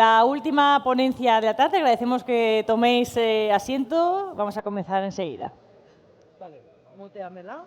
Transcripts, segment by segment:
la última ponencia de la tarde. Agradecemos que toméis asiento. Vamos a comenzar enseguida. Vale, muteamela.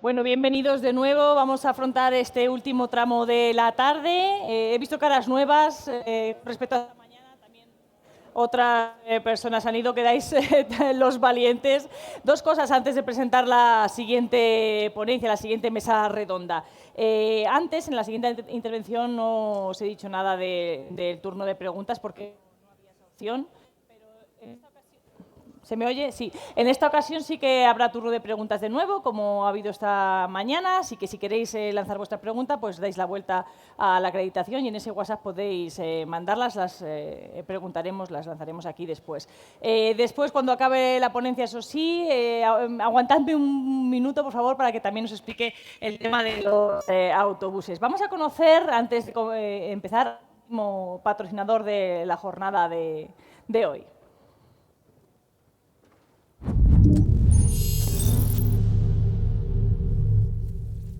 Bueno, bienvenidos de nuevo. Vamos a afrontar este último tramo de la tarde. He visto caras nuevas respecto a la mañana. También otras personas han ido, quedáis los valientes. Dos cosas antes de presentar la siguiente ponencia, la siguiente mesa redonda. Antes, en la siguiente intervención, no os he dicho nada del turno de preguntas porque no había esa opción. ¿Se me oye? Sí. En esta ocasión sí que habrá turno de preguntas de nuevo, como ha habido esta mañana. Así que si queréis lanzar vuestra pregunta, pues dais la vuelta a la acreditación y en ese WhatsApp podéis mandarlas, las preguntaremos, las lanzaremos aquí después. Después, cuando acabe la ponencia, eso sí, aguantadme un minuto, por favor, para que también os explique el tema de los autobuses. Vamos a conocer, antes de empezar, como patrocinador de la jornada de hoy.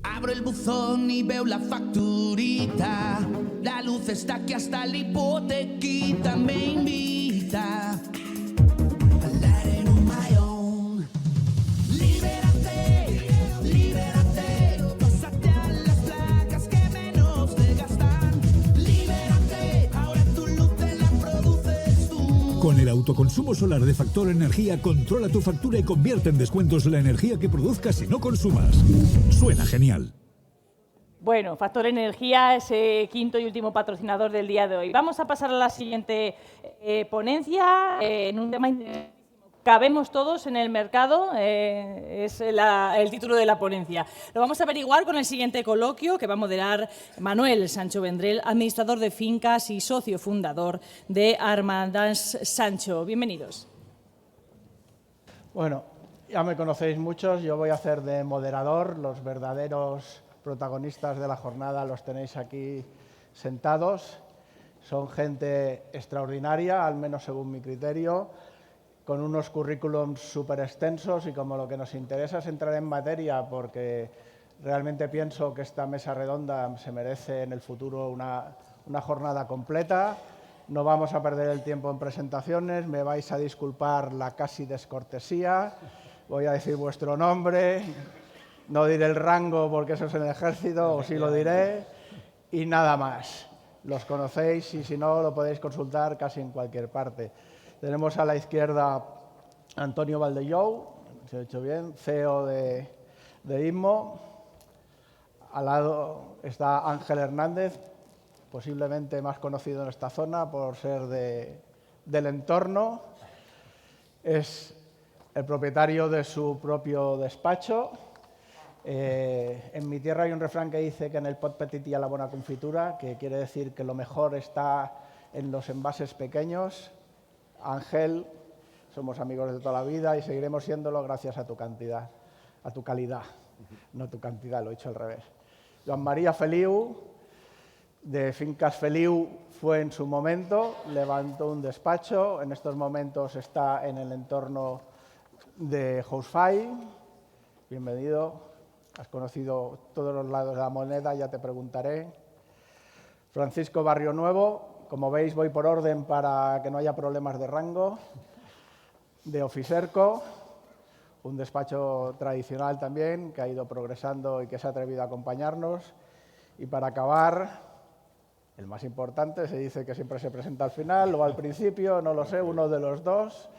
Abro el buzón y veo la facturita. La luz está que hasta la hipotequita me invita. Al aire on my own. Libérate, libérate. Pásate a las placas que menos te gastan. Libérate, ahora tu luz te la produces tú. Con el autoconsumo solar de Factor Energía, controla tu factura y convierte en descuentos la energía que produzcas y no consumas. Suena genial. Bueno, Factor Energía es quinto y último patrocinador del día de hoy. Vamos a pasar a la siguiente ponencia en un tema interesantísimo. ¿Cabemos todos en el mercado? Es el título de la ponencia. Lo vamos a averiguar con el siguiente coloquio que va a moderar Manuel Sancho Vendrell, administrador de fincas y socio fundador de Armandans Sancho. Bienvenidos. Bueno, ya me conocéis muchos, yo voy a hacer de moderador. Los verdaderos protagonistas de la jornada los tenéis aquí sentados. Son gente extraordinaria, al menos según mi criterio, con unos currículums súper extensos y como lo que nos interesa es entrar en materia porque realmente pienso que esta mesa redonda se merece en el futuro una jornada completa. No vamos a perder el tiempo en presentaciones, me vais a disculpar la casi descortesía, voy a decir vuestro nombre, no diré el rango porque eso es en el ejército, o sí lo diré, y nada más. Los conocéis y si no lo podéis consultar casi en cualquier parte. Tenemos a la izquierda Antonio Valdellou, si lo he hecho bien, CEO de IMMO. Al lado está Ángel Hernández, posiblemente más conocido en esta zona por ser del entorno. Es el propietario de su propio despacho. En mi tierra hay un refrán que dice que en el pot petit hi ha la bona confitura, que quiere decir que lo mejor está en los envases pequeños. Ángel, somos amigos de toda la vida y seguiremos siéndolo gracias a tu cantidad, a tu calidad, no tu cantidad, lo he dicho al revés. Joan María Feliu, de Fincas Feliu, fue en su momento, levantó un despacho, en estos momentos está en el entorno de Housefly. Bienvenido, has conocido todos los lados de la moneda, ya te preguntaré. Francisco Barrio Nuevo, como veis voy por orden para que no haya problemas de rango. De Oficerco, un despacho tradicional también, que ha ido progresando y que se ha atrevido a acompañarnos. Y para acabar, el más importante, se dice que siempre se presenta al final o al principio, no lo sé, uno de los dos.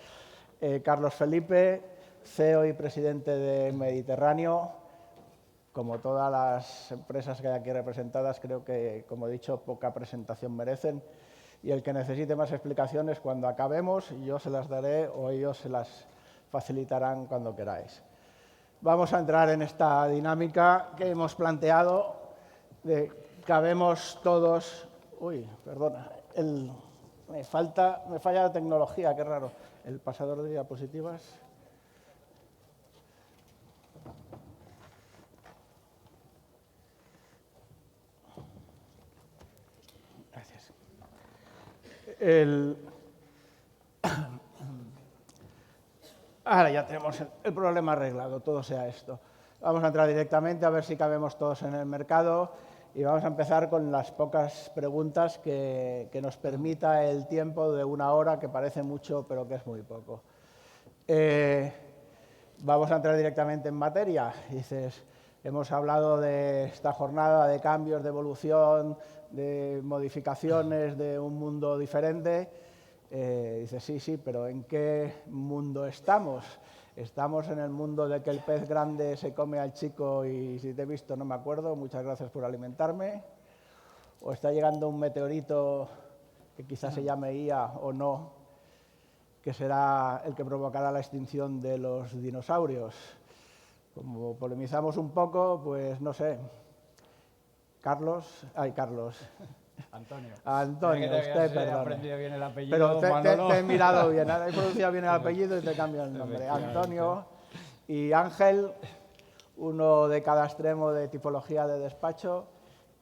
Carlos Felipe, CEO y presidente de Mediterráneo. Como todas las empresas que hay aquí representadas, creo que, como he dicho, poca presentación merecen. Y el que necesite más explicaciones, cuando acabemos, yo se las daré o ellos se las facilitarán cuando queráis. Vamos a entrar en esta dinámica que hemos planteado. Cabemos todos... Uy, perdona, me falla la tecnología, qué raro. El pasador de diapositivas. Gracias. Ahora ya tenemos el problema arreglado, todo sea esto. Vamos a entrar directamente a ver si cabemos todos en el mercado y vamos a empezar con las pocas preguntas que nos permita el tiempo de 1 hora, que parece mucho, pero que es muy poco. Vamos a entrar directamente en materia. Dices, hemos hablado de esta jornada de cambios, de evolución, de modificaciones, de un mundo diferente. Dices, sí, pero ¿en qué mundo estamos? Estamos en el mundo de que el pez grande se come al chico y si te he visto no me acuerdo, muchas gracias por alimentarme. O está llegando un meteorito que quizás se llame IA o no, que será el que provocará la extinción de los dinosaurios. Como polemizamos un poco, pues no sé. Carlos. Antonio, usted, perdón. Aprendido bien el apellido, pero te he mirado bien, he pronunciado bien el Muy apellido y te cambio el nombre. Antonio y Ángel, uno de cada extremo de tipología de despacho.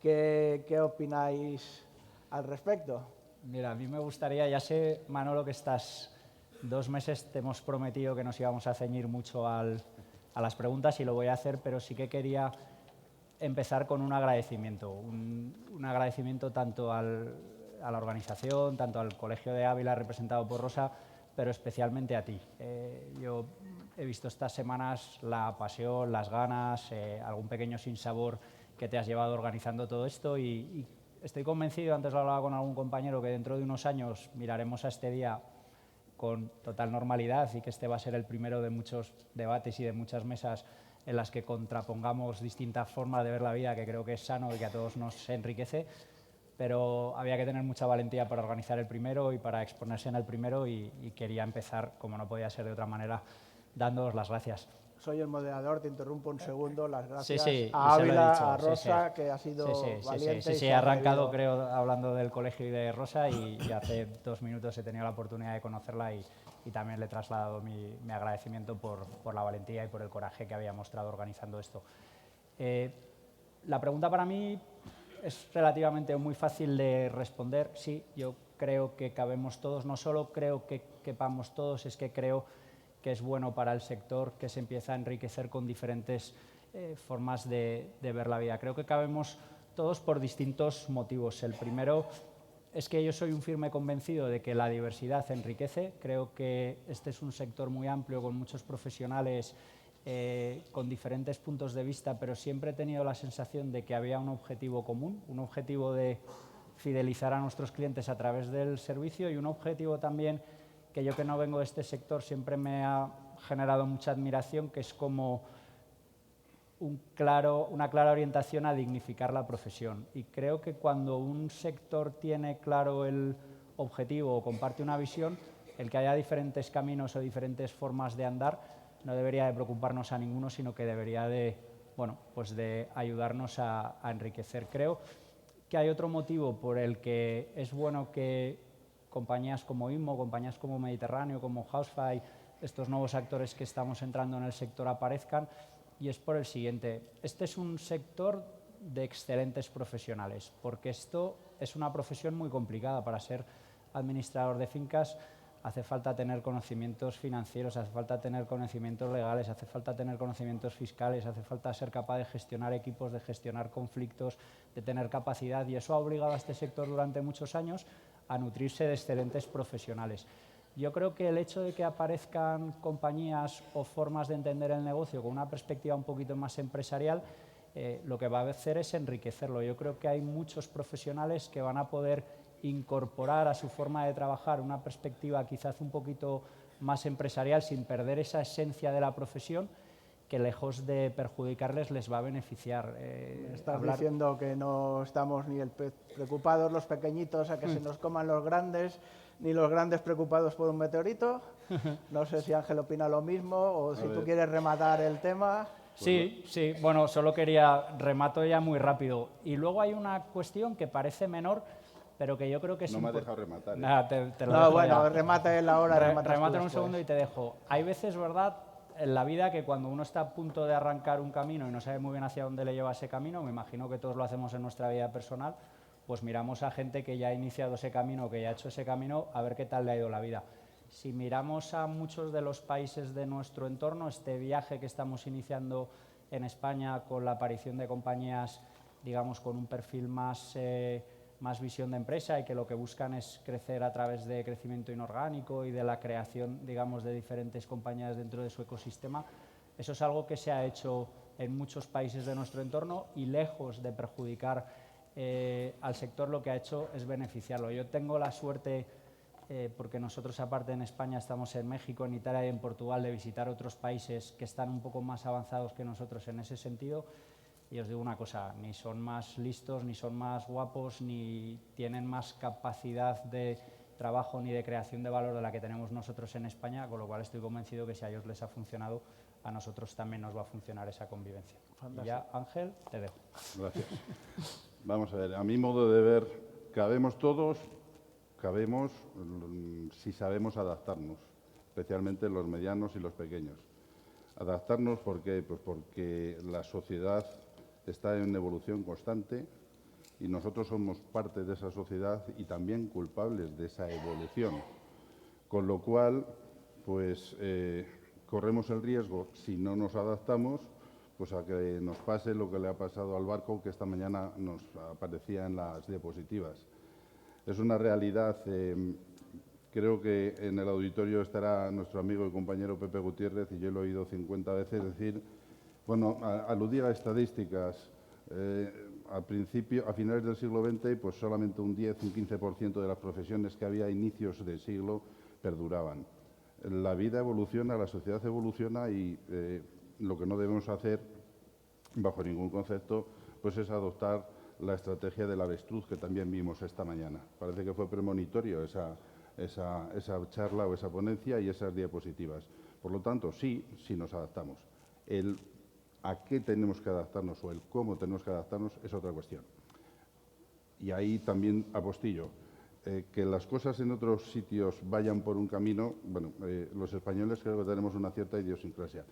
¿Qué opináis al respecto? Mira, a mí me gustaría, ya sé, Manolo, que estas 2 meses te hemos prometido que nos íbamos a ceñir mucho a las preguntas y lo voy a hacer, pero sí que quería empezar con un agradecimiento. Un agradecimiento tanto a la organización, tanto al Colegio de Ávila representado por Rosa, pero especialmente a ti. Yo he visto estas semanas la pasión, las ganas, algún pequeño sinsabor que te has llevado organizando todo esto y estoy convencido, antes lo hablaba con algún compañero, que dentro de unos años miraremos a este día con total normalidad y que este va a ser el primero de muchos debates y de muchas mesas en las que contrapongamos distintas formas de ver la vida, que creo que es sano y que a todos nos enriquece, pero había que tener mucha valentía para organizar el primero y para exponerse en el primero y quería empezar, como no podía ser de otra manera, dándoos las gracias. Soy el moderador, te interrumpo un segundo, las gracias sí, a Ávila, a Rosa, que ha sido valiente. Sí, he arrancado, creo, hablando del colegio y de Rosa y hace 2 minutos he tenido la oportunidad de conocerla y también le he trasladado mi agradecimiento por la valentía y por el coraje que había mostrado organizando esto. La pregunta para mí es relativamente muy fácil de responder. Sí, yo creo que cabemos todos, no solo creo que quepamos todos, es que creo que es bueno para el sector, que se empieza a enriquecer con diferentes formas de ver la vida. Creo que cabemos todos por distintos motivos. El primero es que yo soy un firme convencido de que la diversidad enriquece. Creo que este es un sector muy amplio, con muchos profesionales, con diferentes puntos de vista, pero siempre he tenido la sensación de que había un objetivo común, un objetivo de fidelizar a nuestros clientes a través del servicio y un objetivo también que yo, que no vengo de este sector, siempre me ha generado mucha admiración, que es como una clara orientación a dignificar la profesión. Y creo que cuando un sector tiene claro el objetivo o comparte una visión, el que haya diferentes caminos o diferentes formas de andar no debería de preocuparnos a ninguno, sino que debería de bueno, pues de ayudarnos a enriquecer. Creo que hay otro motivo por el que es bueno que compañías como Inmo, compañías como Mediterráneo, como Housefly, estos nuevos actores que estamos entrando en el sector aparezcan, y es por el siguiente. Este es un sector de excelentes profesionales, porque esto es una profesión muy complicada. Para ser administrador de fincas hace falta tener conocimientos financieros, hace falta tener conocimientos legales, hace falta tener conocimientos fiscales, hace falta ser capaz de gestionar equipos, de gestionar conflictos, de tener capacidad, y eso ha obligado a este sector durante muchos años a nutrirse de excelentes profesionales. Yo creo que el hecho de que aparezcan compañías o formas de entender el negocio con una perspectiva un poquito más empresarial, lo que va a hacer es enriquecerlo. Yo creo que hay muchos profesionales que van a poder incorporar a su forma de trabajar una perspectiva quizás un poquito más empresarial sin perder esa esencia de la profesión, que lejos de perjudicarles les va a beneficiar. Estás diciendo que no estamos ni preocupados los pequeñitos a que se nos coman los grandes, ni los grandes preocupados por un meteorito. No sé si Ángel opina lo mismo o si tú quieres rematar el tema. Sí, sí, bueno, solo remato ya muy rápido. Y luego hay una cuestión que parece menor, pero que yo creo que es... No me ha dejado rematar. Nada, te lo No, dejo bueno, ya. remata él ahora. Remata en un segundo y te dejo. Hay veces, ¿verdad?, en la vida que cuando uno está a punto de arrancar un camino y no sabe muy bien hacia dónde le lleva ese camino, me imagino que todos lo hacemos en nuestra vida personal, pues miramos a gente que ya ha iniciado ese camino, que ya ha hecho ese camino, a ver qué tal le ha ido la vida. Si miramos a muchos de los países de nuestro entorno, este viaje que estamos iniciando en España con la aparición de compañías, digamos, con un perfil más visión de empresa y que lo que buscan es crecer a través de crecimiento inorgánico y de la creación, digamos, de diferentes compañías dentro de su ecosistema, eso es algo que se ha hecho en muchos países de nuestro entorno y lejos de perjudicar al sector, lo que ha hecho es beneficiarlo. Yo tengo la suerte, porque nosotros aparte en España estamos en México, en Italia y en Portugal, de visitar otros países que están un poco más avanzados que nosotros en ese sentido. Y os digo una cosa, ni son más listos, ni son más guapos, ni tienen más capacidad de trabajo ni de creación de valor de la que tenemos nosotros en España, con lo cual estoy convencido que si a ellos les ha funcionado, a nosotros también nos va a funcionar esa convivencia. Y ya, Ángel, te dejo. Gracias. Vamos a ver, a mi modo de ver, cabemos todos, si sabemos adaptarnos, especialmente los medianos y los pequeños. Adaptarnos, ¿por qué? Pues porque la sociedad está en evolución constante y nosotros somos parte de esa sociedad y también culpables de esa evolución. Con lo cual, pues corremos el riesgo, si no nos adaptamos, pues a que nos pase lo que le ha pasado al barco que esta mañana nos aparecía en las diapositivas. Es una realidad. Creo que en el auditorio estará nuestro amigo y compañero Pepe Gutiérrez, y yo lo he oído 50 veces decir, bueno, aludir a estadísticas. A finales del siglo XX, pues solamente un 10, un 15% de las profesiones que había a inicios de siglo perduraban. La vida evoluciona, la sociedad evoluciona y lo que no debemos hacer, bajo ningún concepto, pues es adoptar la estrategia del avestruz que también vimos esta mañana. Parece que fue premonitorio esa charla o esa ponencia y esas diapositivas. Por lo tanto, sí nos adaptamos. El a qué tenemos que adaptarnos o el cómo tenemos que adaptarnos es otra cuestión. Y ahí también apostillo. Que las cosas en otros sitios vayan por un camino, bueno, los españoles creo que tenemos una cierta idiosincrasia.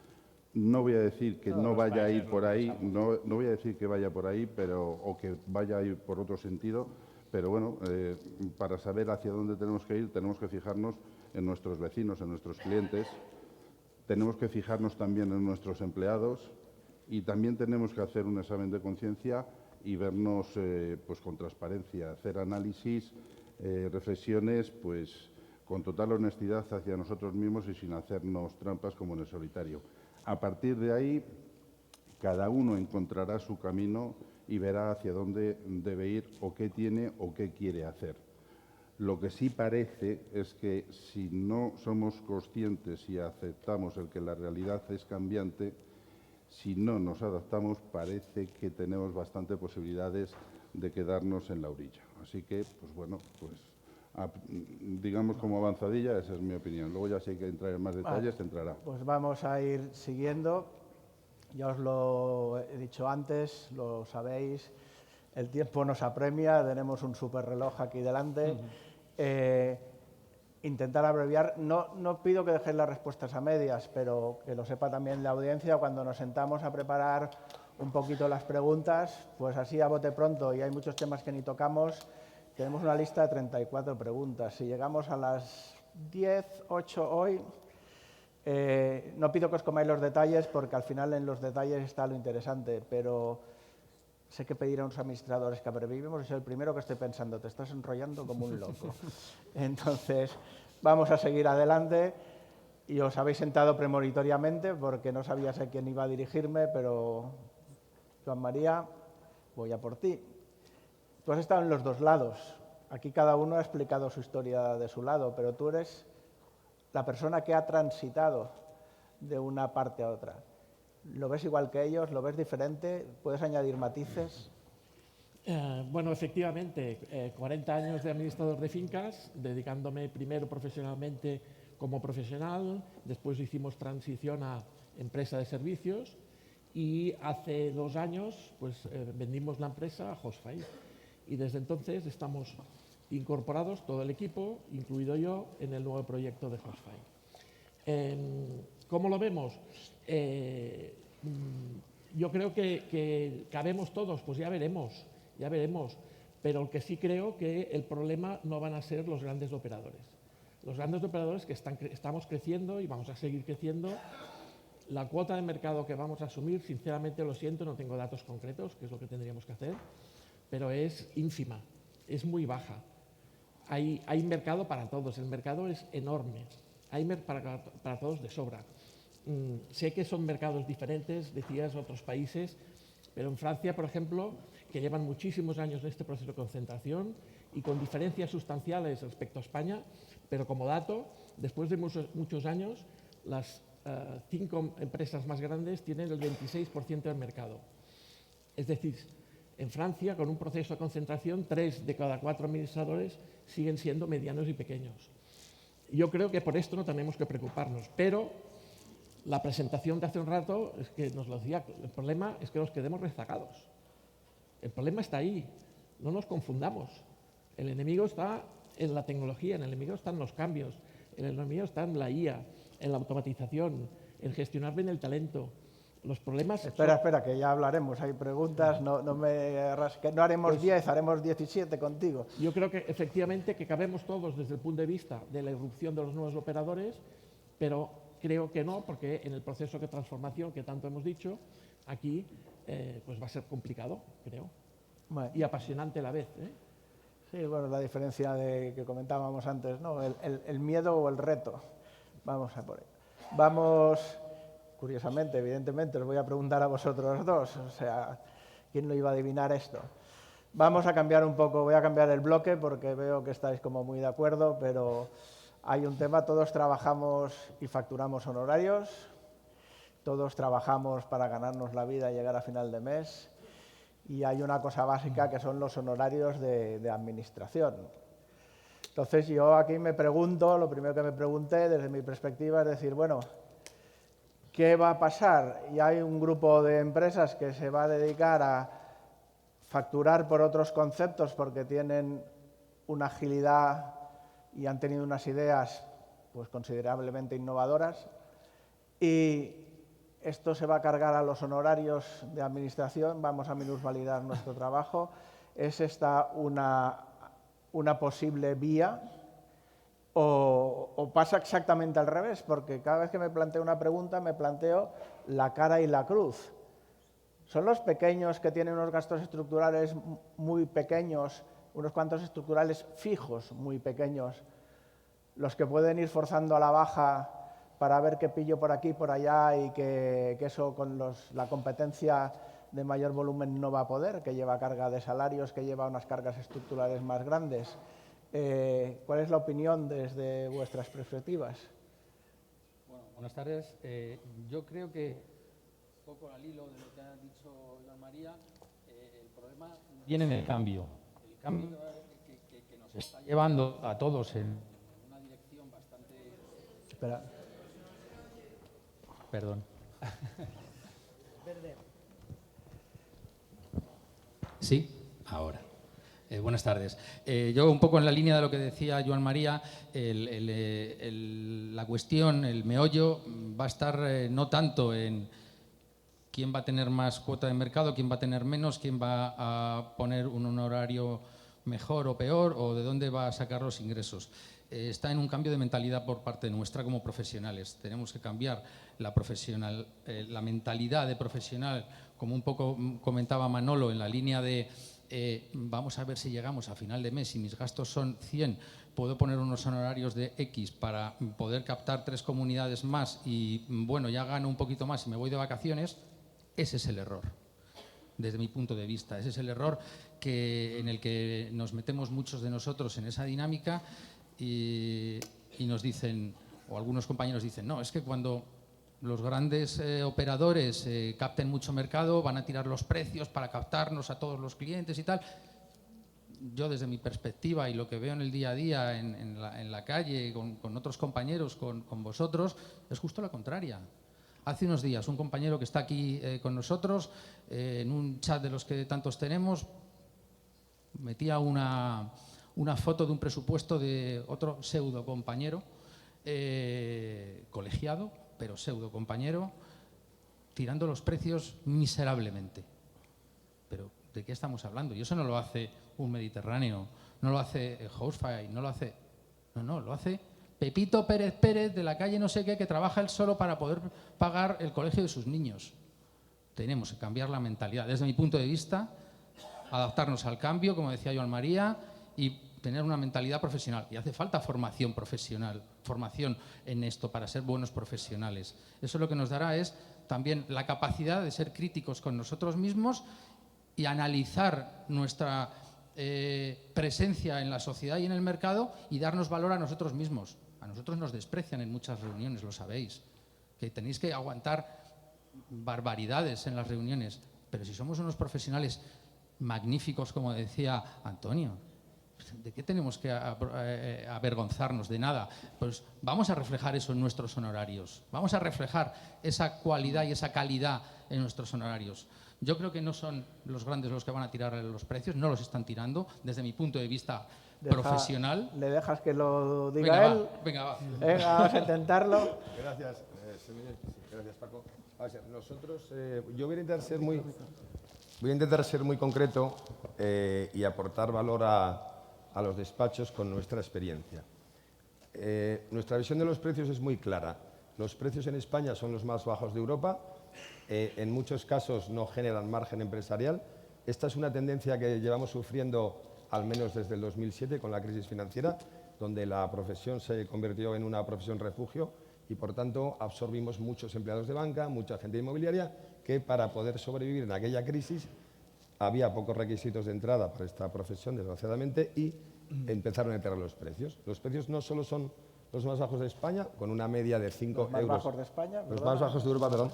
No voy a decir que no vaya a ir por ahí, no voy a decir que vaya por ahí, o que vaya a ir por otro sentido, pero bueno, para saber hacia dónde tenemos que ir, tenemos que fijarnos en nuestros vecinos, en nuestros clientes, tenemos que fijarnos también en nuestros empleados y también tenemos que hacer un examen de conciencia y vernos pues con transparencia, hacer análisis, reflexiones, pues con total honestidad hacia nosotros mismos y sin hacernos trampas como en el solitario. A partir de ahí, cada uno encontrará su camino y verá hacia dónde debe ir o qué tiene o qué quiere hacer. Lo que sí parece es que si no somos conscientes y aceptamos el que la realidad es cambiante, si no nos adaptamos, parece que tenemos bastantes posibilidades de quedarnos en la orilla. Así que, pues bueno, pues digamos como avanzadilla, esa es mi opinión. Luego ya si hay que entrar en más detalles, entrará. Pues vamos a ir siguiendo. Ya os lo he dicho antes, lo sabéis, el tiempo nos apremia, tenemos un super reloj aquí delante. Intentar abreviar, no pido que dejéis las respuestas a medias, pero que lo sepa también la audiencia, cuando nos sentamos a preparar un poquito las preguntas, pues así a bote pronto, y hay muchos temas que ni tocamos, tenemos una lista de 34 preguntas. Si llegamos a las 10, 8 hoy, no pido que os comáis los detalles, porque al final en los detalles está lo interesante, pero sé que pedir a unos administradores que abrevivemos y soy el primero que estoy pensando, te estás enrollando como un loco. Entonces, vamos a seguir adelante y os habéis sentado premonitoriamente porque no sabías a quién iba a dirigirme, pero Joan María, voy a por ti. Tú has estado en los dos lados. Aquí cada uno ha explicado su historia de su lado, pero tú eres la persona que ha transitado de una parte a otra. ¿Lo ves igual que ellos? ¿Lo ves diferente? ¿Puedes añadir matices? Bueno, efectivamente, 40 años de administrador de fincas, dedicándome primero profesionalmente como profesional, después hicimos transición a empresa de servicios y hace 2 años pues, vendimos la empresa a Hostfire. Y desde entonces estamos incorporados, todo el equipo, incluido yo, en el nuevo proyecto de Hostfire. ¿Cómo lo vemos? Yo creo que cabemos todos, pues ya veremos, pero el que sí creo que el problema no van a ser los grandes operadores. Los grandes operadores que estamos creciendo y vamos a seguir creciendo, la cuota de mercado que vamos a asumir, sinceramente lo siento, no tengo datos concretos, que es lo que tendríamos que hacer, pero es ínfima, es muy baja. Hay mercado para todos, el mercado es enorme, hay para todos de sobra. Sé que son mercados diferentes, decías, otros países, pero en Francia, por ejemplo, que llevan muchísimos años en este proceso de concentración y con diferencias sustanciales respecto a España, pero como dato, después de muchos años, las 5 empresas más grandes tienen el 26% del mercado. Es decir, en Francia, con un proceso de concentración, 3 de cada 4 administradores siguen siendo medianos y pequeños. Yo creo que por esto no tenemos que preocuparnos, pero la presentación de hace un rato es que nos lo decía, el problema es que nos quedemos rezagados. El problema está ahí, no nos confundamos. El enemigo está en la tecnología, el enemigo está en los cambios, el enemigo está en la IA, en la automatización, en gestionar bien el talento. Los problemas... Espera, que ya hablaremos, hay preguntas, no haremos 10, haremos 17 contigo. Yo creo que efectivamente que cabemos todos desde el punto de vista de la irrupción de los nuevos operadores, pero creo que no, porque en el proceso de transformación que tanto hemos dicho, aquí pues va a ser complicado, creo, bueno, y apasionante a la vez. Sí, bueno, la diferencia de que comentábamos antes, ¿no? El miedo o el reto. Vamos a por ello. Vamos... Curiosamente, evidentemente, os voy a preguntar a vosotros dos, o sea, ¿quién no iba a adivinar esto? Vamos a cambiar un poco, voy a cambiar el bloque porque veo que estáis como muy de acuerdo, pero hay un tema, todos trabajamos y facturamos honorarios, todos trabajamos para ganarnos la vida y llegar a final de mes, y hay una cosa básica que son los honorarios de administración. Entonces yo aquí me pregunto, lo primero que me pregunté desde mi perspectiva es decir, bueno, ¿qué va a pasar? Y hay un grupo de empresas que se va a dedicar a facturar por otros conceptos porque tienen una agilidad y han tenido unas ideas pues, considerablemente innovadoras. Y esto se va a cargar a los honorarios de administración, vamos a minusvalidar nuestro trabajo. ¿Es esta una posible vía? ¿O pasa exactamente al revés? Porque cada vez que me planteo una pregunta me planteo la cara y la cruz. ¿Son los pequeños que tienen unos gastos estructurales muy pequeños, unos cuantos estructurales fijos muy pequeños, los que pueden ir forzando a la baja para ver qué pillo por aquí y por allá y que eso con la competencia de mayor volumen no va a poder, que lleva carga de salarios, que lleva unas cargas estructurales más grandes? ¿Cuál es la opinión desde vuestras perspectivas? Bueno, buenas tardes. Yo creo que, un poco al hilo de lo que ha dicho Joan María, el problema viene en el cambio. El cambio que nos está llevando a todos en una dirección bastante... Espera. Perdón. Sí, ahora. Buenas tardes. Yo un poco en la línea de lo que decía Joan María, la cuestión, el meollo va a estar no tanto en quién va a tener más cuota de mercado, quién va a tener menos, quién va a poner un honorario mejor o peor o de dónde va a sacar los ingresos. Está en un cambio de mentalidad por parte nuestra como profesionales. Tenemos que cambiar la mentalidad de profesional, como un poco comentaba Manolo, en la línea de vamos a ver si llegamos a final de mes, si mis gastos son 100, puedo poner unos honorarios de X para poder captar 3 comunidades más y bueno, ya gano un poquito más y me voy de vacaciones. Ese es el error, desde mi punto de vista. Ese es el error en el que nos metemos muchos de nosotros en esa dinámica y nos dicen, o algunos compañeros dicen, no, es que cuando los grandes operadores capten mucho mercado van a tirar los precios para captarnos a todos los clientes y tal. Yo desde mi perspectiva y lo que veo en el día a día, en la calle, con otros compañeros, con vosotros, es justo la contraria. Hace unos días un compañero que está aquí con nosotros, en un chat de los que tantos tenemos, metía una foto de un presupuesto de otro pseudo compañero, colegiado, pero pseudo compañero, tirando los precios miserablemente. Pero ¿de qué estamos hablando? Y eso no lo hace un Mediterráneo, no lo hace Housefly, no lo hace... No, lo hace Pepito Pérez Pérez de la calle no sé qué, que trabaja él solo para poder pagar el colegio de sus niños. Tenemos que cambiar la mentalidad. Desde mi punto de vista, adaptarnos al cambio, como decía Joan María, y tener una mentalidad profesional. Y hace falta formación profesional, formación en esto para ser buenos profesionales. Eso lo que nos dará es también la capacidad de ser críticos con nosotros mismos y analizar nuestra presencia en la sociedad y en el mercado y darnos valor a nosotros mismos. A nosotros nos desprecian en muchas reuniones, lo sabéis, que tenéis que aguantar barbaridades en las reuniones, pero si somos unos profesionales magníficos, como decía Antonio, ¿de qué tenemos que avergonzarnos? De nada. Pues vamos a reflejar eso en nuestros honorarios, vamos a reflejar esa cualidad y esa calidad en nuestros honorarios. Yo creo que no son los grandes los que van a tirar los precios, no los están tirando, desde mi punto de vista profesional. ¿Le dejas que lo diga él? Venga, va. Venga, vamos a intentarlo. Gracias, gracias Paco. Nosotros, yo voy a intentar ser muy concreto y aportar valor a los despachos con nuestra experiencia. Nuestra visión de los precios es muy clara. Los precios en España son los más bajos de Europa. En muchos casos no generan margen empresarial. Esta es una tendencia que llevamos sufriendo al menos desde el 2007 con la crisis financiera, donde la profesión se convirtió en una profesión refugio y, por tanto, absorbimos muchos empleados de banca, mucha gente inmobiliaria, que para poder sobrevivir en aquella crisis había pocos requisitos de entrada para esta profesión, desgraciadamente, y empezaron a entrar los precios. Los precios no solo son los más bajos de España, con una media de 5 euros. ¿Los más bajos de España? Los más bajos de Europa, perdón.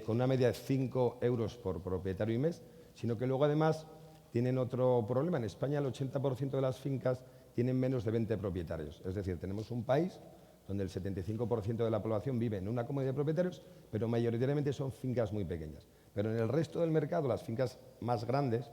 Con una media de 5 euros por propietario y mes, sino que luego además tienen otro problema. En España el 80% de las fincas tienen menos de 20 propietarios. Es decir, tenemos un país donde el 75% de la población vive en una comunidad de propietarios, pero mayoritariamente son fincas muy pequeñas. Pero en el resto del mercado, las fincas más grandes,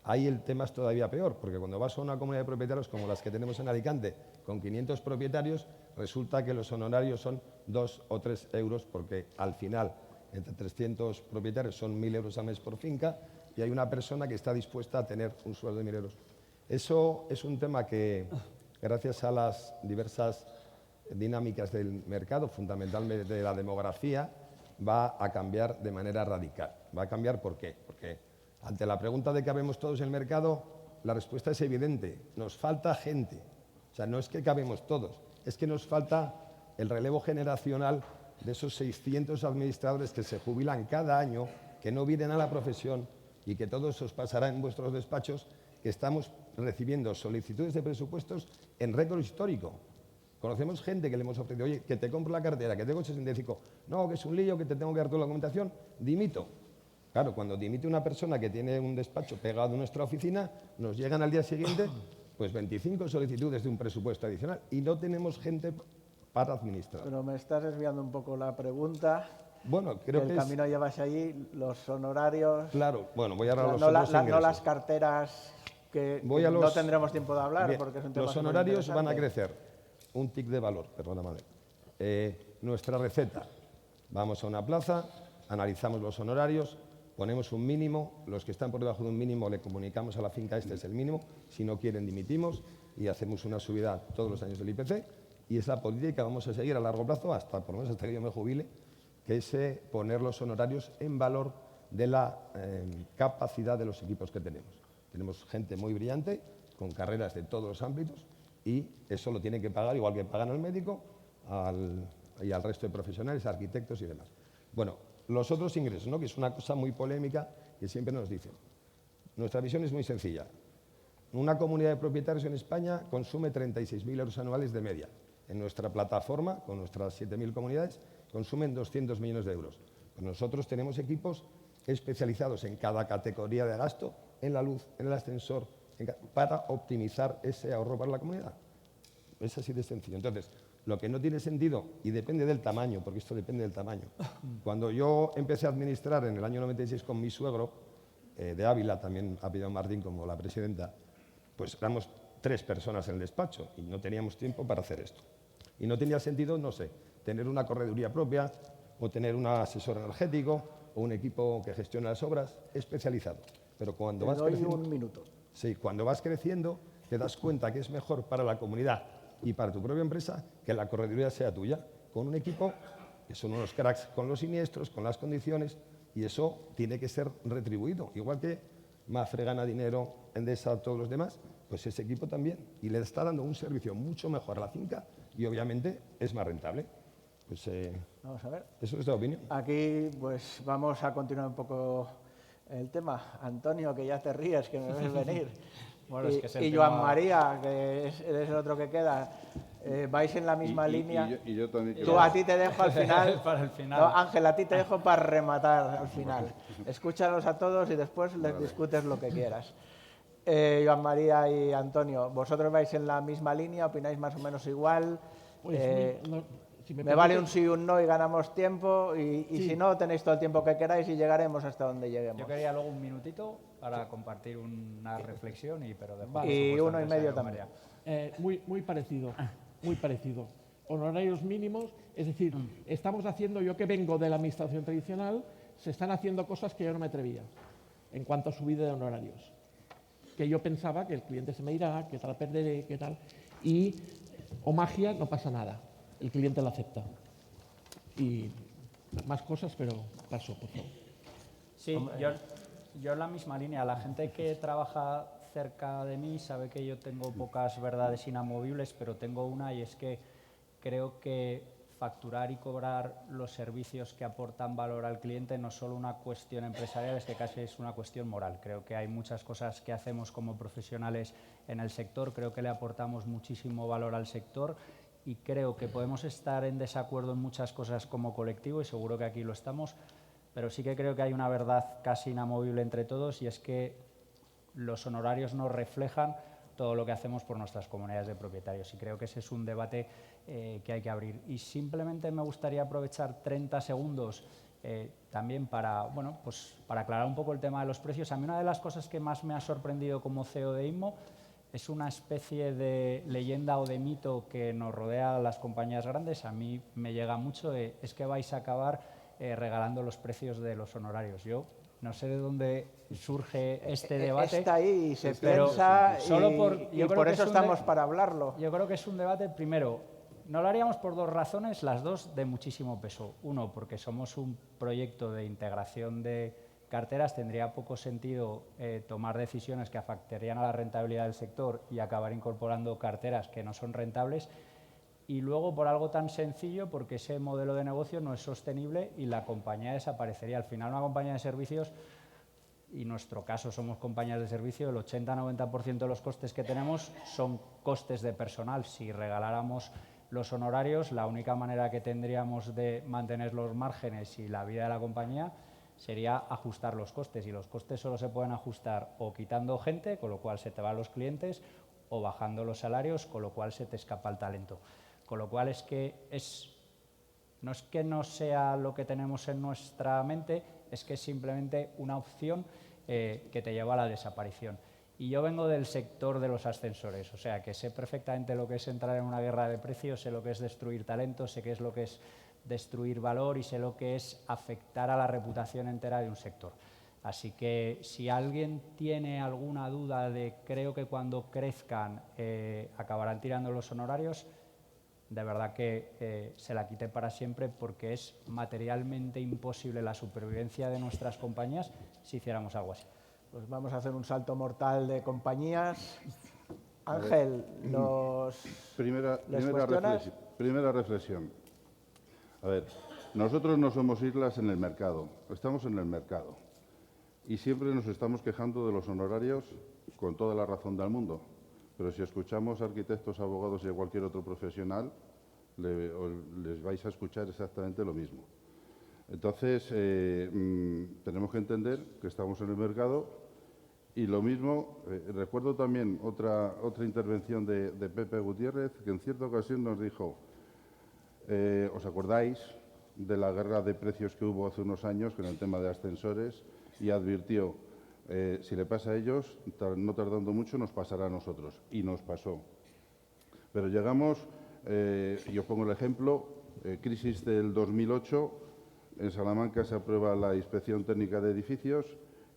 ahí el tema es todavía peor, porque cuando vas a una comunidad de propietarios como las que tenemos en Alicante, con 500 propietarios, resulta que los honorarios son 2 o 3 euros, porque al final, entre 300 propietarios son 1.000 euros al mes por finca, y hay una persona que está dispuesta a tener un sueldo de 1.000 euros. Eso es un tema que, gracias a las diversas dinámicas del mercado, fundamentalmente de la demografía, va a cambiar de manera radical. ¿Va a cambiar por qué? Porque ante la pregunta de cabemos todos en el mercado, la respuesta es evidente. Nos falta gente. O sea, no es que cabemos todos, es que nos falta el relevo generacional de esos 600 administradores que se jubilan cada año, que no vienen a la profesión y que todo eso os pasará en vuestros despachos, que estamos recibiendo solicitudes de presupuestos en récord histórico. Conocemos gente que le hemos ofrecido, oye, que te compro la cartera, que tengo 65, no, que es un lío, que te tengo que dar toda la documentación, dimito. Claro, cuando dimite una persona que tiene un despacho pegado a nuestra oficina, nos llegan al día siguiente pues 25 solicitudes de un presupuesto adicional y no tenemos gente para administrar. Pero me estás desviando un poco la pregunta. Bueno, creo que el camino llevas allí, los honorarios... Claro, bueno, voy a hablar no, los otros no ingresos. las carteras que no tendremos tiempo de hablar, Bien, porque es un tema los honorarios van a superinteresante. crecer. Un tic de valor, perdóname. Nuestra receta. Vamos a una plaza, analizamos los honorarios, ponemos un mínimo, los que están por debajo de un mínimo le comunicamos a la finca este es el mínimo, si no quieren dimitimos y hacemos una subida todos los años del IPC y es la política que vamos a seguir a largo plazo hasta por lo menos hasta que yo me jubile, que es poner los honorarios en valor de la capacidad de los equipos que tenemos. Tenemos gente muy brillante, con carreras de todos los ámbitos y eso lo tienen que pagar igual que pagan al médico y al resto de profesionales, arquitectos y demás. Bueno, los otros ingresos, ¿no? Que es una cosa muy polémica que siempre nos dicen. Nuestra visión es muy sencilla. Una comunidad de propietarios en España consume 36.000 euros anuales de media. En nuestra plataforma, con nuestras 7.000 comunidades, consumen 200 millones de euros. Pues nosotros tenemos equipos especializados en cada categoría de gasto, en la luz, en el ascensor, para optimizar ese ahorro para la comunidad. Es así de sencillo. Entonces, lo que no tiene sentido, y depende del tamaño, porque esto depende del tamaño. Cuando yo empecé a administrar en el año 96 con mi suegro, de Ávila, también apellidado Martín como la presidenta, pues éramos 3 personas en el despacho y no teníamos tiempo para hacer esto. Y no tenía sentido, no sé, tener una correduría propia o tener un asesor energético o un equipo que gestiona las obras especializado. Pero cuando vas creciendo, un minuto. Sí, cuando vas creciendo te das cuenta que es mejor para la comunidad y para tu propia empresa que la correduría sea tuya, con un equipo que son unos cracks con los siniestros, con las condiciones, y eso tiene que ser retribuido. Igual que Mafre gana dinero, Endesa, todos los demás, pues ese equipo también. Y le está dando un servicio mucho mejor a la finca y obviamente es más rentable. Pues, vamos a ver. Eso es la opinión. Aquí pues vamos a continuar un poco el tema. Antonio, que ya te ríes, que me ves venir. Bueno, es que es el y tema... Joan María, que eres el otro que queda. ¿Vais en la misma línea? Y yo también Tú, a ti te dejo al final. Para el final. No, Ángel, a ti te dejo para rematar al final. Escúchalos a todos y después les discutes lo que quieras. Joan María y Antonio, ¿vosotros vais en la misma línea? ¿Opináis más o menos igual? Pues si me vale un sí y un no y ganamos tiempo y Sí. si no, tenéis todo el tiempo que queráis y llegaremos hasta donde lleguemos. Yo quería luego un minutito para compartir una reflexión, pero dejo Vale. Y por supuesto 1 y antes a medio Joan también. María. Muy parecido, muy parecido. Honorarios mínimos, es decir, estamos haciendo, yo que vengo de la administración tradicional, se están haciendo cosas que yo no me atrevía en cuanto a subida de honorarios. Que yo pensaba que el cliente se me irá, que tal perderé, que tal. Y, o magia, no pasa nada. El cliente lo acepta. Y más cosas, pero paso, por favor. Sí, yo en la misma línea. La gente que trabaja cerca de mí sabe que yo tengo pocas verdades inamovibles, pero tengo una, y es que creo que facturar y cobrar los servicios que aportan valor al cliente no es solo una cuestión empresarial, es que casi es una cuestión moral. Creo que hay muchas cosas que hacemos como profesionales en el sector, creo que le aportamos muchísimo valor al sector y creo que podemos estar en desacuerdo en muchas cosas como colectivo y seguro que aquí lo estamos, pero sí que creo que hay una verdad casi inamovible entre todos y es que los honorarios no reflejan todo lo que hacemos por nuestras comunidades de propietarios y creo que ese es un debate que hay que abrir. Y simplemente me gustaría aprovechar 30 segundos también para, bueno, pues para aclarar un poco el tema de los precios. A mí una de las cosas que más me ha sorprendido como CEO de INMO es una especie de leyenda o de mito que nos rodea a las compañías grandes. A mí me llega mucho, es que vais a acabar regalando los precios de los honorarios. Yo no sé de dónde surge este debate. Está ahí y se pero piensa solo y por eso estamos para hablarlo. Yo creo que es un debate, primero, no lo haríamos por 2 razones, las 2 de muchísimo peso. Uno, porque somos un proyecto de integración de carteras, tendría poco sentido tomar decisiones que afectarían a la rentabilidad del sector y acabar incorporando carteras que no son rentables. Y luego, por algo tan sencillo, porque ese modelo de negocio no es sostenible y la compañía desaparecería. Al final, una compañía de servicios, y en nuestro caso somos compañías de servicio, el 80-90% de los costes que tenemos son costes de personal. Si regaláramos los honorarios, la única manera que tendríamos de mantener los márgenes y la vida de la compañía sería ajustar los costes. Y los costes solo se pueden ajustar o quitando gente, con lo cual se te van los clientes, o bajando los salarios, con lo cual se te escapa el talento. Con lo cual es que es No es que no sea lo que tenemos en nuestra mente, es que es simplemente una opción que te lleva a la desaparición. Y yo vengo del sector de los ascensores, o sea que sé perfectamente lo que es entrar en una guerra de precios, sé lo que es destruir talento, sé qué es lo que es destruir valor y sé lo que es afectar a la reputación entera de un sector. Así que si alguien tiene alguna duda de creo que cuando crezcan acabarán tirando los honorarios, de verdad que se la quite para siempre, porque es materialmente imposible la supervivencia de nuestras compañías si hiciéramos algo así. Pues vamos a hacer un salto mortal de compañías. Ángel, Primera cuestionas? reflexión. A ver, nosotros no somos islas en el mercado, estamos en el mercado. Y siempre nos estamos quejando de los honorarios con toda la razón del mundo. Pero si escuchamos a arquitectos, abogados y a cualquier otro profesional, les vais a escuchar exactamente lo mismo. Entonces, tenemos que entender que estamos en el mercado y lo mismo, recuerdo también otra intervención de Pepe Gutiérrez, que en cierta ocasión nos dijo, ¿os acordáis de la guerra de precios que hubo hace unos años con el tema de ascensores? Y advirtió, si le pasa a ellos, no tardando mucho, nos pasará a nosotros. Y nos pasó. Pero llegamos, y os pongo el ejemplo, crisis del 2008, en Salamanca se aprueba la inspección técnica de edificios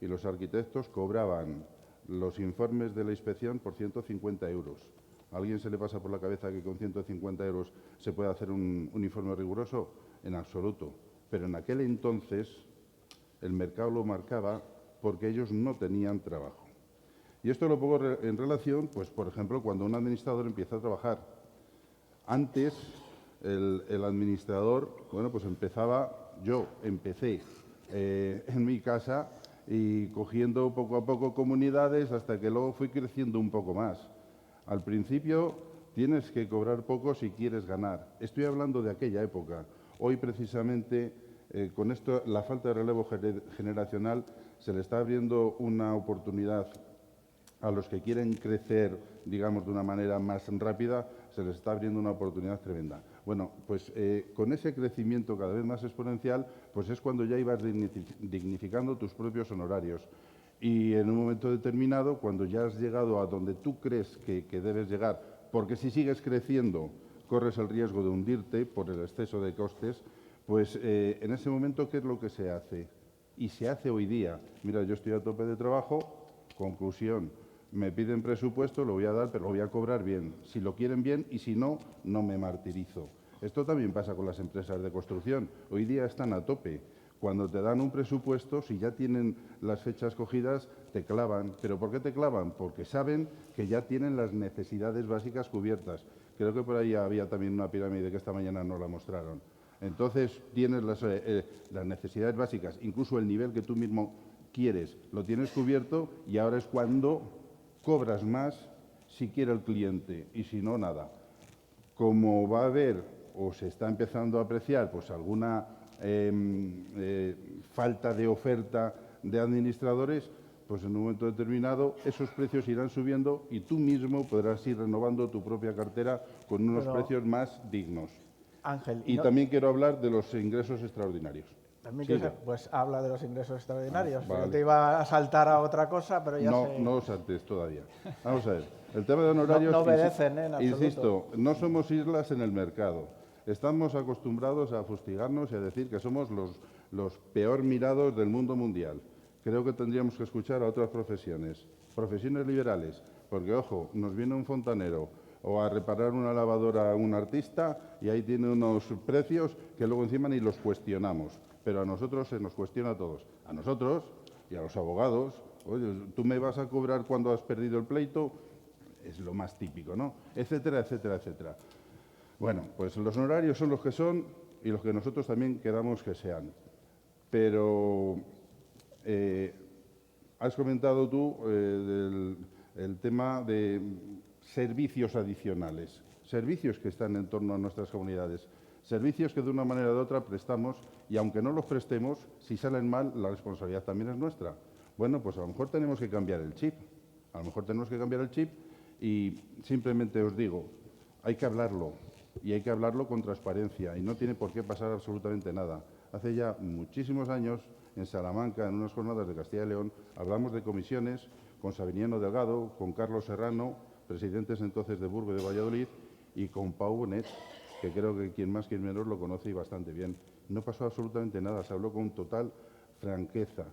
y los arquitectos cobraban los informes de la inspección por 150 euros. ¿A alguien se le pasa por la cabeza que con 150 euros se puede hacer un informe riguroso? En absoluto. Pero en aquel entonces el mercado lo marcaba porque ellos no tenían trabajo. Y esto lo pongo en relación, pues, por ejemplo, cuando un administrador empieza a trabajar. Antes, el administrador, bueno, pues yo empecé en mi casa y cogiendo poco a poco comunidades hasta que luego fui creciendo un poco más. Al principio tienes que cobrar poco si quieres ganar. Estoy hablando de aquella época. Hoy, precisamente, con esto, la falta de relevo generacional, se le está abriendo una oportunidad a los que quieren crecer, digamos, de una manera más rápida, se les está abriendo una oportunidad tremenda. Bueno, pues con ese crecimiento cada vez más exponencial, pues es cuando ya ibas dignificando tus propios honorarios. Y en un momento determinado, cuando ya has llegado a donde tú crees que debes llegar, porque si sigues creciendo, corres el riesgo de hundirte por el exceso de costes, pues en ese momento, ¿qué es lo que se hace? Y se hace hoy día. Mira, yo estoy a tope de trabajo, conclusión, me piden presupuesto, lo voy a dar, pero lo voy a cobrar bien. Si lo quieren bien y si no, no me martirizo. Esto también pasa con las empresas de construcción. Hoy día están a tope. Cuando te dan un presupuesto, si ya tienen las fechas cogidas, te clavan. ¿Pero por qué te clavan? Porque saben que ya tienen las necesidades básicas cubiertas. Creo que por ahí había también una pirámide que esta mañana nos la mostraron. Entonces, tienes las necesidades básicas, incluso el nivel que tú mismo quieres, lo tienes cubierto y ahora es cuando cobras más si quiere el cliente y si no, nada. Como va a haber o se está empezando a apreciar pues alguna falta de oferta de administradores, pues en un momento determinado esos precios irán subiendo y tú mismo podrás ir renovando tu propia cartera con unos precios más dignos. Ángel, y también quiero hablar de los ingresos extraordinarios. Pues habla de los ingresos extraordinarios. Vale. Yo te iba a saltar a otra cosa, pero ya sé... No saltes todavía. Vamos a ver. El tema de honorarios... No obedecen, en absoluto. Insisto, no somos islas en el mercado. Estamos acostumbrados a fustigarnos y a decir que somos los peor mirados del mundo mundial. Creo que tendríamos que escuchar a otras profesiones liberales, porque, ojo, nos viene un fontanero o a reparar una lavadora a un artista y ahí tiene unos precios que luego encima ni los cuestionamos. Pero a nosotros se nos cuestiona a todos. A nosotros y a los abogados. Oye, ¿tú me vas a cobrar cuando has perdido el pleito? Es lo más típico, ¿no? Etcétera, etcétera, etcétera. Bueno, pues los honorarios son los que son y los que nosotros también queramos que sean. Pero has comentado tú el tema de servicios adicionales, servicios que están en torno a nuestras comunidades, servicios que de una manera u otra prestamos y aunque no los prestemos, si salen mal, la responsabilidad también es nuestra. Bueno, pues a lo mejor tenemos que cambiar el chip. A lo mejor tenemos que cambiar el chip y simplemente os digo, hay que hablarlo. y hay que hablarlo con transparencia y no tiene por qué pasar absolutamente nada. Hace ya muchísimos años, en Salamanca, en unas jornadas de Castilla y León, hablamos de comisiones con Sabiniano Delgado, con Carlos Serrano, presidentes entonces de Burgo y de Valladolid, y con Pau Bonet, que creo que quien más, quien menos lo conoce y bastante bien. No pasó absolutamente nada, se habló con total franqueza.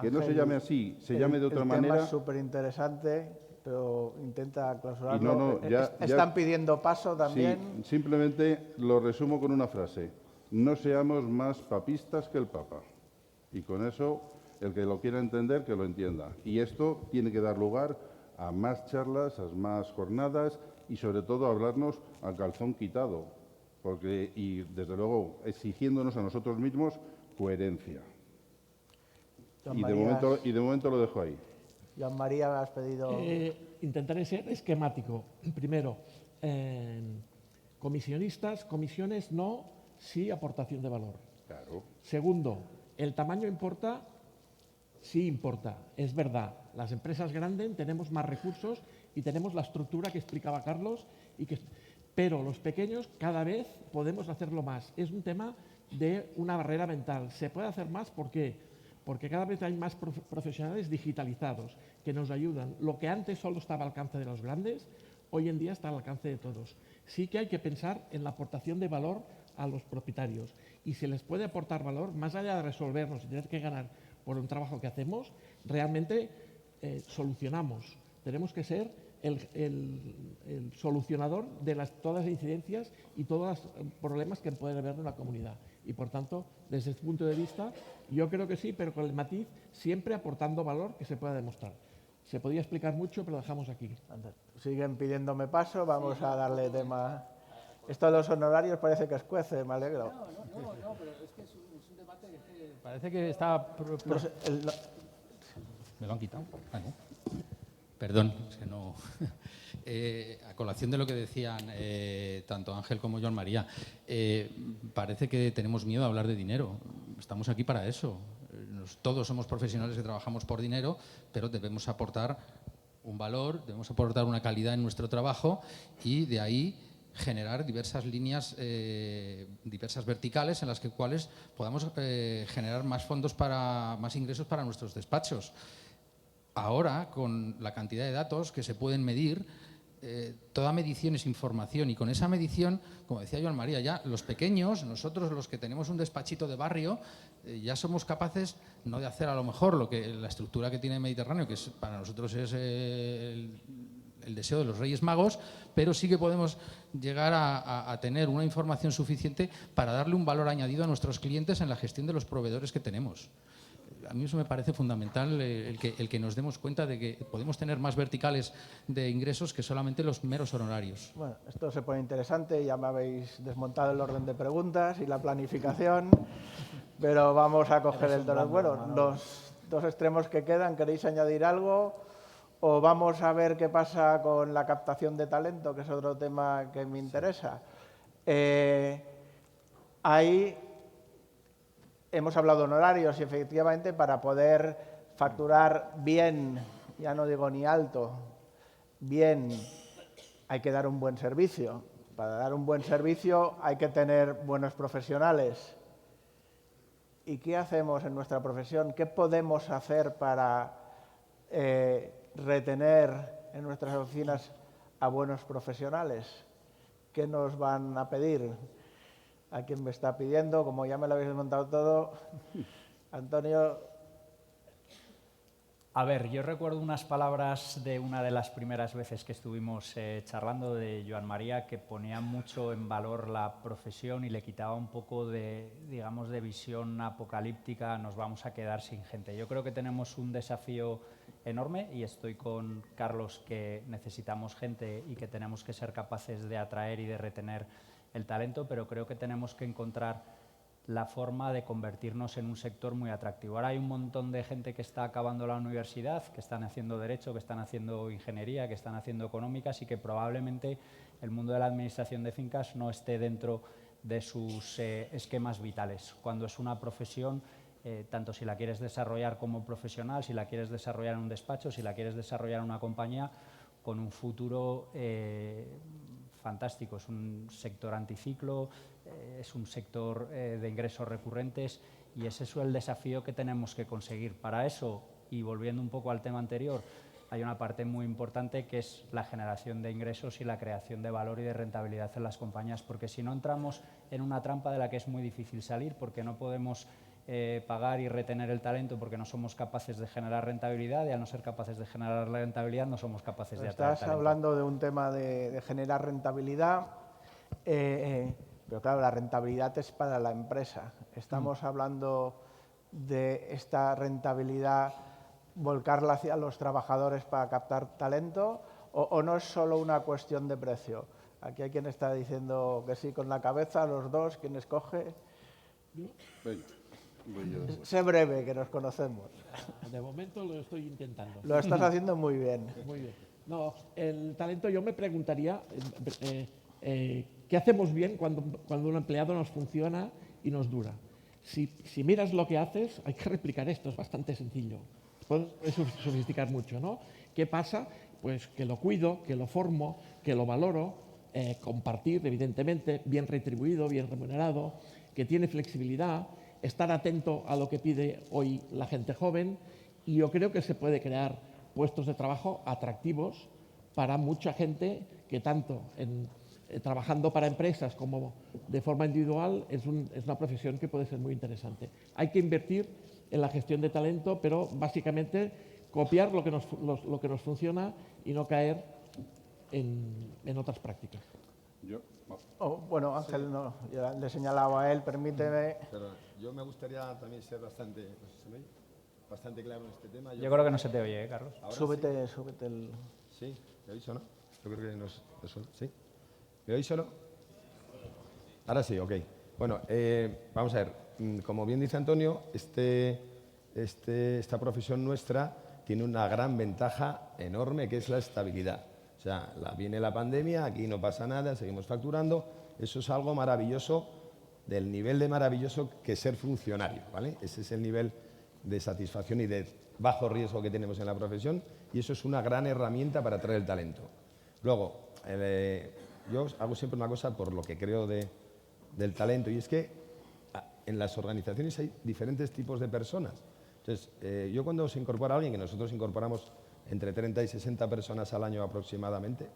Que no se llame así, se llame de otra manera. El tema es súper interesante, pero intenta clausurarlo. Y no, Están pidiendo paso también. Sí, simplemente lo resumo con una frase. No seamos más papistas que el Papa. Y con eso, el que lo quiera entender, que lo entienda. Y esto tiene que dar lugar a más charlas, a más jornadas y, sobre todo, a hablarnos a calzón quitado. Y, desde luego, exigiéndonos a nosotros mismos coherencia. Y de momento lo dejo ahí. Joan María, me has pedido... Intentaré ser esquemático. Primero, comisionistas, comisiones no, sí aportación de valor. Claro. Segundo, ¿el tamaño importa? Sí importa, es verdad. Las empresas grandes tenemos más recursos y tenemos la estructura que explicaba Carlos, pero los pequeños cada vez podemos hacerlo más. Es un tema de una barrera mental. ¿Se puede hacer más? ¿Por qué? Porque cada vez hay más profesionales digitalizados que nos ayudan. Lo que antes solo estaba al alcance de los grandes, hoy en día está al alcance de todos. Sí que hay que pensar en la aportación de valor a los propietarios. Y se les puede aportar valor, más allá de resolvernos y tener que ganar por un trabajo que hacemos, realmente solucionamos. Tenemos que ser el solucionador de todas las incidencias y todos los problemas que puede haber en la comunidad. Y, por tanto, desde este punto de vista, yo creo que sí, pero con el matiz, siempre aportando valor que se pueda demostrar. Se podía explicar mucho, pero lo dejamos aquí. Siguen pidiéndome paso, vamos a darle tema. Esto de los honorarios parece que escuece, me alegro. No, pero es que es un debate que parece que está... ¿Me lo han quitado? Ah, no. Perdón, es que no... a colación de lo que decían tanto Ángel como Joan María, parece que tenemos miedo a hablar de dinero. Estamos aquí para eso. Todos somos profesionales que trabajamos por dinero, pero debemos aportar un valor, debemos aportar una calidad en nuestro trabajo y de ahí generar diversas líneas, diversas verticales en las cuales podamos generar más fondos más ingresos para nuestros despachos. Ahora, con la cantidad de datos que se pueden medir, toda medición es información y con esa medición, como decía Joan María, ya los pequeños, nosotros los que tenemos un despachito de barrio, ya somos capaces no de hacer a lo mejor la estructura que tiene el Mediterráneo, que para nosotros es el deseo de los Reyes Magos, pero sí que podemos llegar a tener una información suficiente para darle un valor añadido a nuestros clientes en la gestión de los proveedores que tenemos. A mí eso me parece fundamental, el que nos demos cuenta de que podemos tener más verticales de ingresos que solamente los meros honorarios. Bueno, esto se pone interesante, ya me habéis desmontado el orden de preguntas y la planificación, pero vamos a coger el toro. Bueno, los dos extremos que quedan, ¿queréis añadir algo? ¿O vamos a ver qué pasa con la captación de talento, que es otro tema que me interesa? Ahí hemos hablado de honorarios y efectivamente para poder facturar bien, ya no digo ni alto, bien, hay que dar un buen servicio. Para dar un buen servicio hay que tener buenos profesionales. ¿Y qué hacemos en nuestra profesión? ¿Qué podemos hacer para retener en nuestras oficinas a buenos profesionales? ¿Qué nos van a pedir? ¿A quién me está pidiendo? Como ya me lo habéis desmontado todo, Antonio. A ver, yo recuerdo unas palabras de una de las primeras veces que estuvimos charlando de Joan María, que ponía mucho en valor la profesión y le quitaba un poco de, digamos, de visión apocalíptica, nos vamos a quedar sin gente. Yo creo que tenemos un desafío enorme y estoy con Carlos que necesitamos gente y que tenemos que ser capaces de atraer y de retener el talento, pero creo que tenemos que encontrar la forma de convertirnos en un sector muy atractivo. Ahora hay un montón de gente que está acabando la universidad, que están haciendo Derecho, que están haciendo Ingeniería, que están haciendo Económicas y que probablemente el mundo de la administración de fincas no esté dentro de sus esquemas vitales. Cuando es una profesión, tanto si la quieres desarrollar como profesional, si la quieres desarrollar en un despacho, si la quieres desarrollar en una compañía, con un futuro fantástico. Es un sector anticiclo, es un sector de ingresos recurrentes y ese es el desafío que tenemos que conseguir. Para eso, y volviendo un poco al tema anterior, hay una parte muy importante que es la generación de ingresos y la creación de valor y de rentabilidad en las compañías, porque si no entramos en una trampa de la que es muy difícil salir, porque no podemos pagar y retener el talento porque no somos capaces de generar rentabilidad, y al no ser capaces de generar la rentabilidad no somos capaces de atraer talento. Estás hablando de un tema de generar rentabilidad, pero claro, la rentabilidad es para la empresa. Estamos hablando de esta rentabilidad, volcarla hacia los trabajadores para captar talento, o no es solo una cuestión de precio. Aquí hay quien está diciendo que sí con la cabeza, los dos, ¿quién escoge? Venga. Sé breve, que nos conocemos. De momento lo estoy intentando. Lo estás haciendo muy bien. Muy bien. No, el talento, yo me preguntaría, ¿qué hacemos bien cuando un empleado nos funciona y nos dura? Si miras lo que haces, hay que replicar esto, es bastante sencillo. Puedes sofisticar mucho, ¿no? ¿Qué pasa? Pues que lo cuido, que lo formo, que lo valoro, compartir, evidentemente, bien retribuido, bien remunerado, que tiene flexibilidad, estar atento a lo que pide hoy la gente joven, y yo creo que se puede crear puestos de trabajo atractivos para mucha gente que tanto trabajando para empresas como de forma individual es una profesión que puede ser muy interesante. Hay que invertir en la gestión de talento, pero básicamente copiar lo que nos funciona y no caer en otras prácticas. Bueno, Ángel, no, ya le he señalado a él, permíteme. Pero yo me gustaría también ser bastante claro en este tema. Yo creo que no se te oye, Carlos. Súbete el... Sí, ¿me oís o no? Yo creo que no es eso. ¿Sí? ¿Me oís o no? Ahora sí, ok. Bueno, vamos a ver. Como bien dice Antonio, esta profesión nuestra tiene una gran ventaja enorme, que es la estabilidad. O sea, viene la pandemia, aquí no pasa nada, seguimos facturando. Eso es algo maravilloso, del nivel de maravilloso que ser funcionario, ¿vale? Ese es el nivel de satisfacción y de bajo riesgo que tenemos en la profesión, y eso es una gran herramienta para atraer el talento. Luego, yo hago siempre una cosa por lo que creo del talento, y es que en las organizaciones hay diferentes tipos de personas. Entonces, yo cuando se incorpora alguien, que nosotros incorporamos entre 30 y 60 personas al año aproximadamente,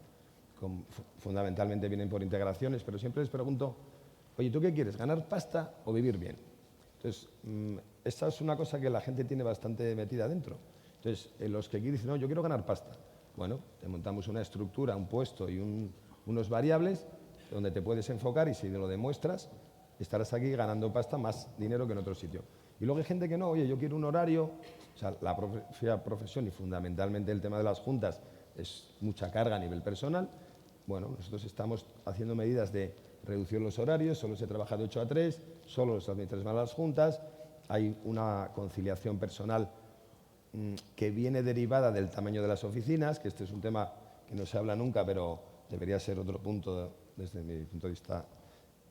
fundamentalmente vienen por integraciones, pero siempre les pregunto, oye, ¿tú qué quieres, ganar pasta o vivir bien? Entonces, esta es una cosa que la gente tiene bastante metida dentro. Entonces, los que aquí dicen, no, yo quiero ganar pasta. Bueno, te montamos una estructura, un puesto y unos variables donde te puedes enfocar, y si lo demuestras, estarás aquí ganando pasta, más dinero que en otro sitio. Y luego hay gente que no, oye, yo quiero un horario. O sea, la propia profesión y fundamentalmente el tema de las juntas es mucha carga a nivel personal. Bueno, nosotros estamos haciendo medidas de reducir los horarios, solo se trabaja de 8 a 3, solo los administradores van a las juntas, hay una conciliación personal que viene derivada del tamaño de las oficinas, que este es un tema que no se habla nunca, pero debería ser otro punto desde mi punto de vista,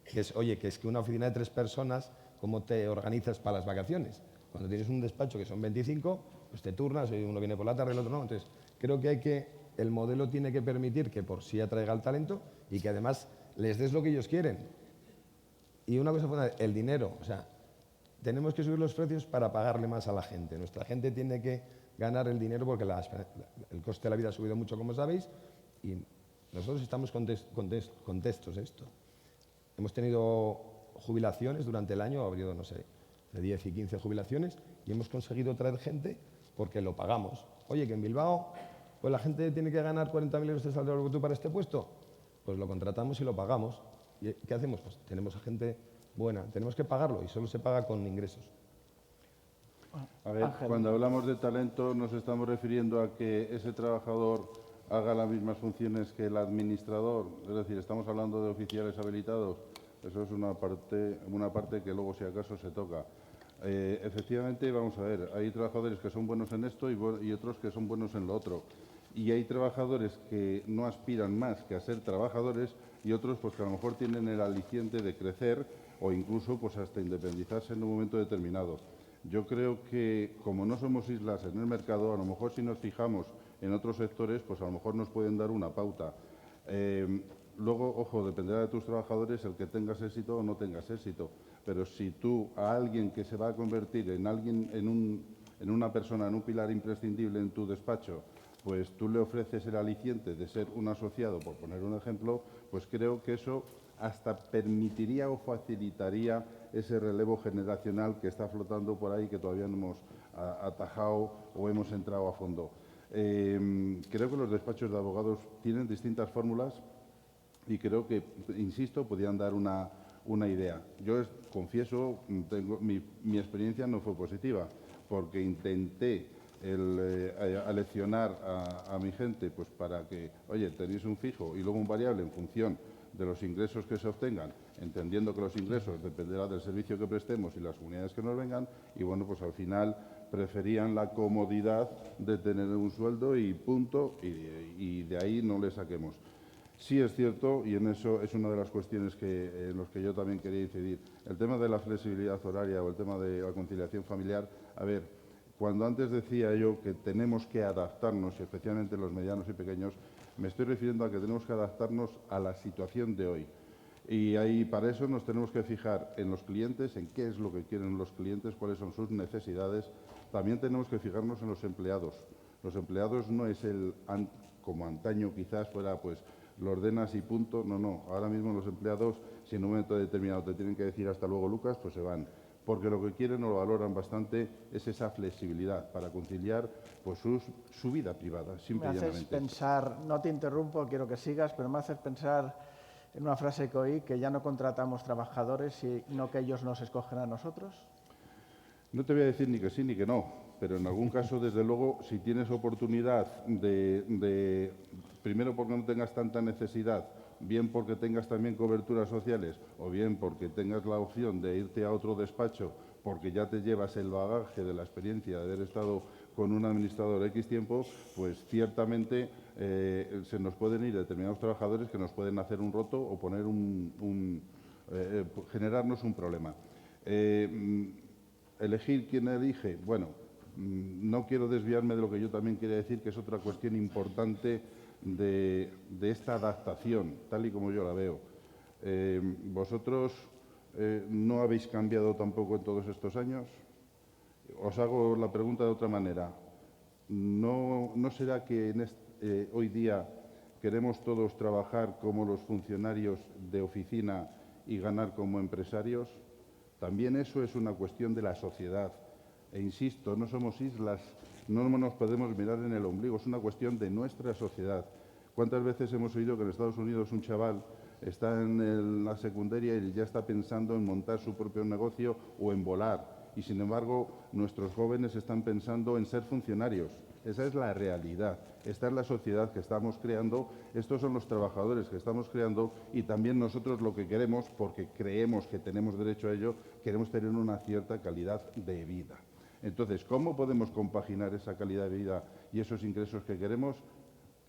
que es, oye, que es que una oficina de 3 personas, ¿cómo te organizas para las vacaciones? Cuando tienes un despacho que son 25, pues te turnas, uno viene por la tarde, el otro no. Entonces, creo que el modelo tiene que permitir que por sí atraiga el talento y que además les des lo que ellos quieren. Y una cosa fundamental, el dinero. O sea, tenemos que subir los precios para pagarle más a la gente. Nuestra gente tiene que ganar el dinero porque el coste de la vida ha subido mucho, como sabéis, y nosotros estamos contestos a esto. Hemos tenido jubilaciones durante el año, ha habido, no sé, de 10 y 15 jubilaciones, y hemos conseguido traer gente porque lo pagamos. Oye, que en Bilbao pues la gente tiene que ganar 40.000 euros de salario bruto para este puesto, pues lo contratamos y lo pagamos. ¿Y qué hacemos? Pues tenemos a gente buena, tenemos que pagarlo, y solo se paga con ingresos. A ver, cuando hablamos de talento nos estamos refiriendo a que ese trabajador haga las mismas funciones que el administrador, es decir, estamos hablando de oficiales habilitados. Eso es una parte que luego, si acaso, se toca. Efectivamente, vamos a ver, hay trabajadores que son buenos en esto y otros que son buenos en lo otro. Y hay trabajadores que no aspiran más que a ser trabajadores, y otros pues que a lo mejor tienen el aliciente de crecer o incluso pues hasta independizarse en un momento determinado. Yo creo que, como no somos islas en el mercado, a lo mejor si nos fijamos en otros sectores, pues a lo mejor nos pueden dar una pauta. luego, ojo, dependerá de tus trabajadores el que tengas éxito o no tengas éxito. Pero si tú a alguien que se va a convertir en una persona, en un pilar imprescindible en tu despacho, pues tú le ofreces el aliciente de ser un asociado, por poner un ejemplo, pues creo que eso hasta permitiría o facilitaría ese relevo generacional que está flotando por ahí, que todavía no hemos atajado o hemos entrado a fondo. Creo que los despachos de abogados tienen distintas fórmulas y creo que, insisto, podían dar una idea. Yo confieso, mi experiencia no fue positiva, porque intenté aleccionar a mi gente pues para que, oye, tenéis un fijo y luego un variable en función de los ingresos que se obtengan, entendiendo que los ingresos dependerán del servicio que prestemos y las unidades que nos vengan, y bueno, pues al final preferían la comodidad de tener un sueldo y punto, y de ahí no le saquemos. Sí es cierto, y en eso es una de las cuestiones en los que yo también quería incidir, el tema de la flexibilidad horaria o el tema de la conciliación familiar. A ver, cuando antes decía yo que tenemos que adaptarnos, y especialmente los medianos y pequeños, me estoy refiriendo a que tenemos que adaptarnos a la situación de hoy. Y ahí, para eso nos tenemos que fijar en los clientes, en qué es lo que quieren los clientes, cuáles son sus necesidades. También tenemos que fijarnos en los empleados. Los empleados no es como antaño quizás fuera, pues, lo ordenas y punto. No, no. Ahora mismo los empleados, si en un momento determinado te tienen que decir hasta luego, Lucas, pues se van. Porque lo que quieren o lo valoran bastante es esa flexibilidad para conciliar pues su vida privada, simple y llanamente. Me haces pensar, no te interrumpo, quiero que sigas, pero me haces pensar en una frase que oí, que ya no contratamos trabajadores, sino que ellos nos escogen a nosotros. No te voy a decir ni que sí ni que no, pero en algún caso, desde luego, si tienes oportunidad primero porque no tengas tanta necesidad, bien porque tengas también coberturas sociales o bien porque tengas la opción de irte a otro despacho porque ya te llevas el bagaje de la experiencia de haber estado con un administrador X tiempo, pues ciertamente se nos pueden ir determinados trabajadores que nos pueden hacer un roto o poner generarnos un problema. Elegir quién elige, bueno, no quiero desviarme de lo que yo también quería decir, que es otra cuestión importante de esta adaptación, tal y como yo la veo. ¿Vosotros no habéis cambiado tampoco en todos estos años? Os hago la pregunta de otra manera. ¿No será que hoy día queremos todos trabajar como los funcionarios de oficina y ganar como empresarios? También eso es una cuestión de la sociedad. E insisto, no somos islas, no nos podemos mirar en el ombligo, es una cuestión de nuestra sociedad. ¿Cuántas veces hemos oído que en Estados Unidos un chaval está en la secundaria y ya está pensando en montar su propio negocio o en volar? Y sin embargo, nuestros jóvenes están pensando en ser funcionarios. Esa es la realidad. Esta es la sociedad que estamos creando, estos son los trabajadores que estamos creando y también nosotros lo que queremos, porque creemos que tenemos derecho a ello, queremos tener una cierta calidad de vida. Entonces, ¿cómo podemos compaginar esa calidad de vida y esos ingresos que queremos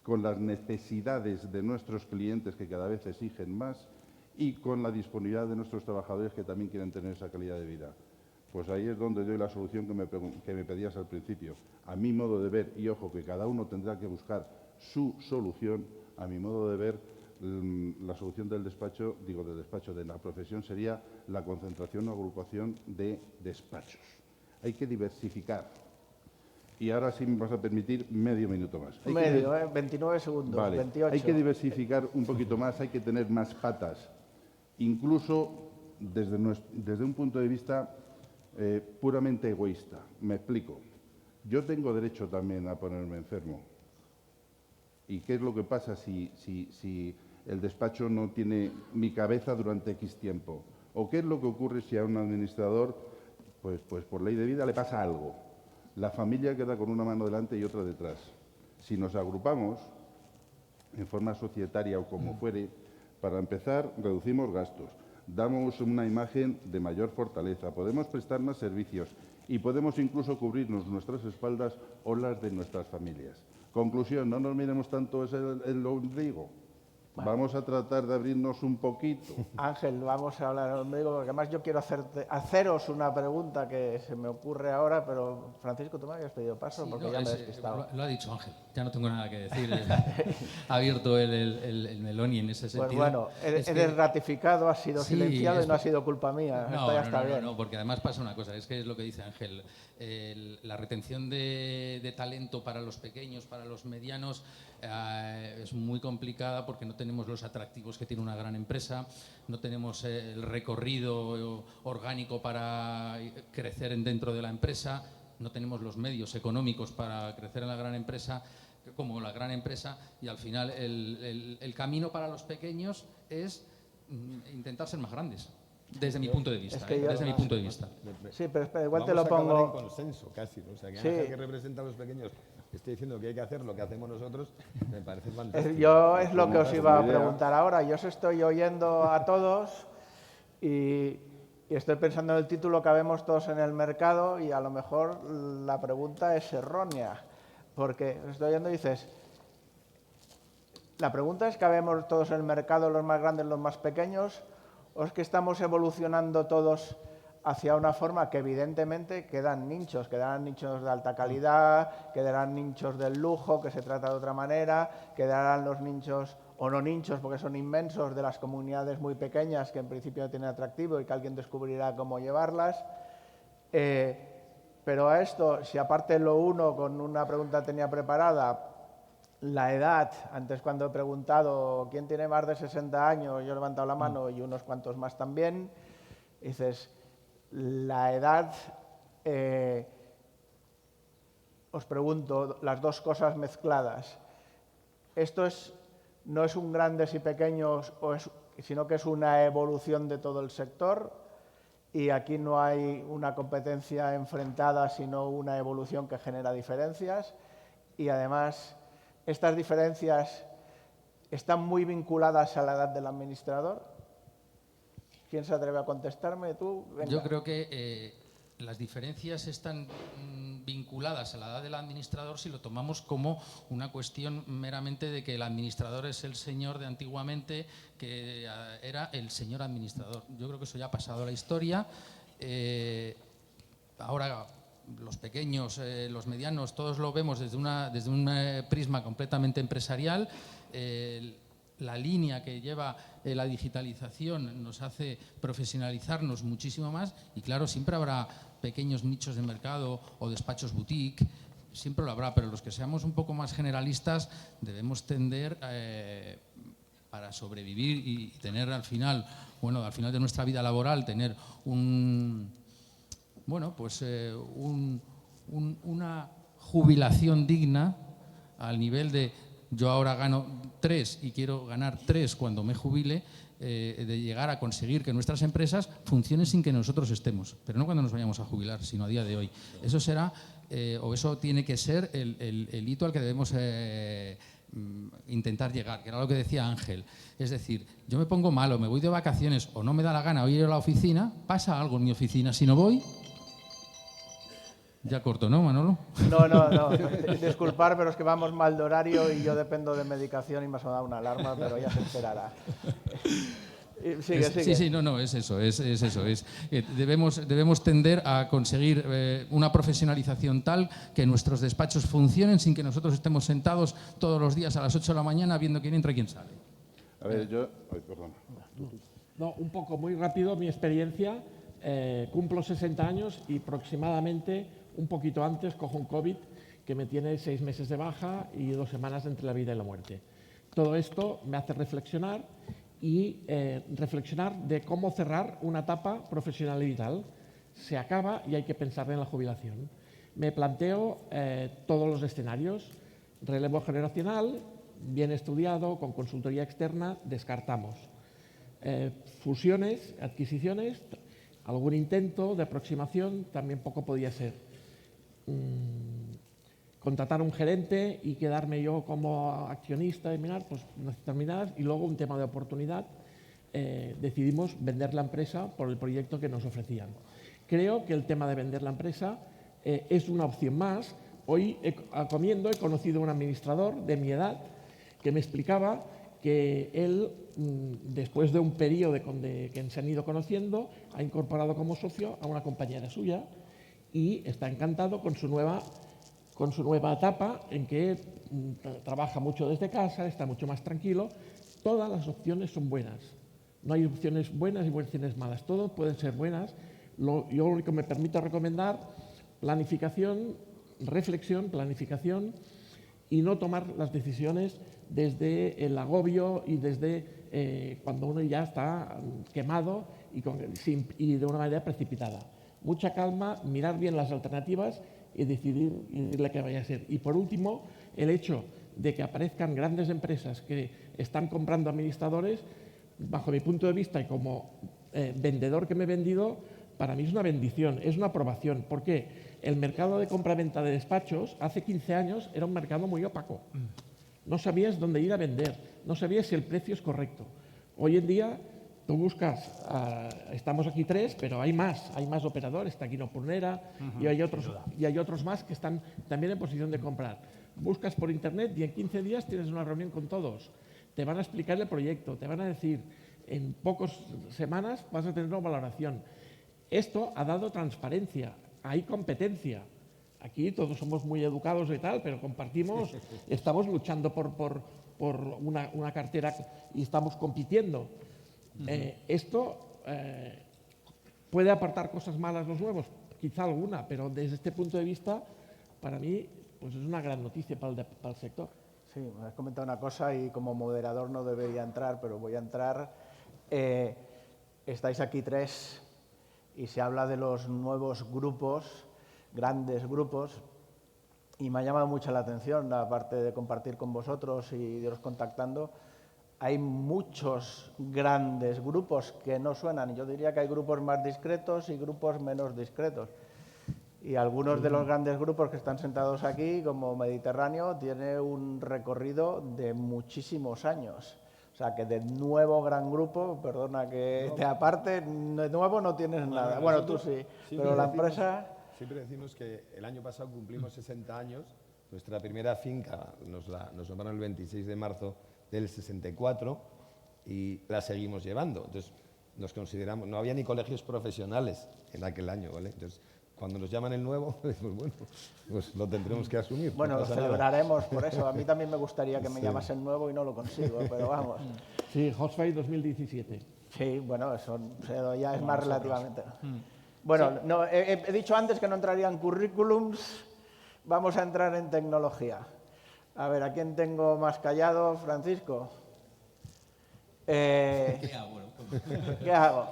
con las necesidades de nuestros clientes que cada vez exigen más y con la disponibilidad de nuestros trabajadores que también quieren tener esa calidad de vida? Pues ahí es donde doy la solución que me pedías al principio. A mi modo de ver, y ojo, que cada uno tendrá que buscar su solución, a mi modo de ver, la solución del despacho, de la profesión, sería la concentración o agrupación de despachos. Hay que diversificar. Y ahora sí me vas a permitir medio minuto más. 29 segundos, vale. 28. Hay que diversificar un poquito más, hay que tener más patas. Incluso desde un punto de vista puramente egoísta. Me explico. Yo tengo derecho también a ponerme enfermo. ¿Y qué es lo que pasa si el despacho no tiene mi cabeza durante X tiempo? ¿O qué es lo que ocurre si a un administrador, pues por ley de vida, le pasa algo? La familia queda con una mano delante y otra detrás. Si nos agrupamos en forma societaria o como fuere, para empezar, reducimos gastos, damos una imagen de mayor fortaleza, podemos prestar más servicios y podemos incluso cubrirnos nuestras espaldas o las de nuestras familias. Conclusión, no nos miremos tanto el ombligo. Vamos a tratar de abrirnos un poquito. Ángel, vamos a hablar conmigo, porque además yo quiero haceros una pregunta que se me ocurre ahora, pero Francisco, tú me habías pedido paso porque ya me he despistado. Lo ha dicho Ángel, ya no tengo nada que decir. Ha abierto el melón y en ese sentido... Pues bueno, eres ratificado, has sido silenciado y no ha sido culpa mía. No, Esto ya está bien. No, porque además pasa una cosa, es que es lo que dice Ángel, la retención de talento para los pequeños, para los medianos, es muy complicada porque no tenemos los atractivos que tiene una gran empresa, no tenemos el recorrido orgánico para crecer dentro de la empresa, no tenemos los medios económicos para crecer en la gran empresa, como la gran empresa, y al final el camino para los pequeños es intentar ser más grandes. Desde mi punto de vista. Sí, pero espera, igual Vamos te lo pongo. A acabar en consenso, casi. O sea, que Ángel, que representa a los pequeños, estoy diciendo que hay que hacer lo que hacemos nosotros, me parece fantástico. Yo es lo que os iba a preguntar ahora. Yo os estoy oyendo a todos y estoy pensando en el título que habemos todos en el mercado y a lo mejor la pregunta es errónea. Porque os estoy oyendo y dices, la pregunta es que habemos todos en el mercado, los más grandes, los más pequeños, o es que estamos evolucionando todos hacia una forma que evidentemente quedarán nichos de alta calidad, quedarán nichos del lujo, que se trata de otra manera, quedarán los nichos, o no nichos porque son inmensos, de las comunidades muy pequeñas que en principio no tienen atractivo y que alguien descubrirá cómo llevarlas. Pero a esto, si aparte lo uno con una pregunta tenía preparada, la edad, antes cuando he preguntado quién tiene más de 60 años, yo he levantado la mano y unos cuantos más también, dices, la edad, os pregunto, las dos cosas mezcladas, ¿esto no es un grandes y pequeños, sino que es una evolución de todo el sector? Y aquí no hay una competencia enfrentada, sino una evolución que genera diferencias. Y además, estas diferencias están muy vinculadas a la edad del administrador. ¿Quién se atreve a contestarme? ¿Tú? Venga. Yo creo que las diferencias están vinculadas a la edad del administrador si lo tomamos como una cuestión meramente de que el administrador es el señor de antiguamente, que era el señor administrador. Yo creo que eso ya ha pasado a la historia. Ahora los pequeños, los medianos, todos lo vemos desde un prisma completamente empresarial. La línea que lleva la digitalización nos hace profesionalizarnos muchísimo más y claro, siempre habrá pequeños nichos de mercado o despachos boutique, siempre lo habrá, pero los que seamos un poco más generalistas debemos tender para sobrevivir y tener al final de nuestra vida laboral, tener una jubilación digna al nivel de yo ahora gano 3 y quiero ganar 3 cuando me jubile, de llegar a conseguir que nuestras empresas funcionen sin que nosotros estemos, pero no cuando nos vayamos a jubilar, sino a día de hoy. Eso será, o eso tiene que ser el hito al que debemos intentar llegar, que era lo que decía Ángel. Es decir, yo me pongo malo, me voy de vacaciones o no me da la gana ir a la oficina, pasa algo en mi oficina, si no voy... Ya corto, ¿no, Manolo? No. Disculpar, pero es que vamos mal de horario y yo dependo de medicación y me ha sonado una alarma, pero ya se esperará. Sigue. Sí, no, es eso. Debemos tender a conseguir una profesionalización tal que nuestros despachos funcionen sin que nosotros estemos sentados todos los días a las 8 de la mañana viendo quién entra y quién sale. A ver, perdón. No, un poco, muy rápido, mi experiencia. Cumplo 60 años y aproximadamente un poquito antes cojo un COVID que me tiene 6 meses de baja y 2 semanas entre la vida y la muerte. Todo esto me hace reflexionar reflexionar de cómo cerrar una etapa profesional y vital. Se acaba y hay que pensar en la jubilación. Me planteo todos los escenarios. Relevo generacional, bien estudiado, con consultoría externa, descartamos. Fusiones, adquisiciones, algún intento de aproximación, también poco podía ser. Contratar a un gerente y quedarme yo como accionista y mirar, pues determinadas, y luego un tema de oportunidad, decidimos vender la empresa por el proyecto que nos ofrecían. Creo que el tema de vender la empresa es una opción más. Hoy comiendo he conocido a un administrador de mi edad que me explicaba que él, después de un periodo que se han ido conociendo, ha incorporado como socio a una compañera suya y está encantado con su nueva etapa en que trabaja mucho desde casa, está mucho más tranquilo. Todas las opciones son buenas. No hay opciones buenas y opciones malas. Todas pueden ser buenas. Yo lo que me permito recomendar, planificación, reflexión, planificación y no tomar las decisiones desde el agobio y desde cuando uno ya está quemado y de una manera precipitada. Mucha calma, mirar bien las alternativas y decidirle qué vaya a ser. Y por último, el hecho de que aparezcan grandes empresas que están comprando administradores, bajo mi punto de vista y como vendedor que me he vendido, para mí es una bendición, es una aprobación. ¿Por qué? El mercado de compra-venta de despachos hace 15 años era un mercado muy opaco. No sabías dónde ir a vender, no sabías si el precio es correcto. Hoy en día tú buscas, estamos aquí 3, pero hay más operadores, está Quino Purnera y hay otros más que están también en posición de comprar. Buscas por internet y en 15 días tienes una reunión con todos. Te van a explicar el proyecto, te van a decir, en pocas semanas vas a tener una valoración. Esto ha dado transparencia, hay competencia. Aquí todos somos muy educados y tal, pero compartimos, estamos luchando por una cartera y estamos compitiendo. Esto puede aportar cosas malas los nuevos, quizá alguna, pero desde este punto de vista, para mí, pues es una gran noticia para el sector. Sí, me has comentado una cosa y como moderador no debería entrar, pero voy a entrar. Estáis aquí 3 y se habla de los nuevos grupos, grandes grupos, y me ha llamado mucho la atención, aparte de compartir con vosotros y de iros contactando, hay muchos grandes grupos que no suenan. Yo diría que hay grupos más discretos y grupos menos discretos. Y algunos de los grandes grupos que están sentados aquí, como Mediterráneo, tiene un recorrido de muchísimos años. O sea, que de nuevo gran grupo, perdona que te aparte, de nuevo no tienes nada. Bueno, tú sí, pero la empresa... Siempre decimos que el año pasado cumplimos 60 años. Nuestra primera finca nos nombraron el 26 de marzo del 64 y la seguimos llevando. Entonces, nos consideramos... No había ni colegios profesionales en aquel año, ¿vale? Entonces, cuando nos llaman el nuevo, decimos, bueno, pues lo tendremos que asumir. Bueno, lo celebraremos por eso. A mí también me gustaría que me llamasen nuevo y no lo consigo, pero vamos. Sí, Hotfire 2017. Sí, bueno, eso ya es más relativamente. Bueno, no, he dicho antes que no entraría en currículums, vamos a entrar en tecnología. A ver, ¿a quién tengo más callado? Francisco. ¿Qué hago? ¿Qué hago?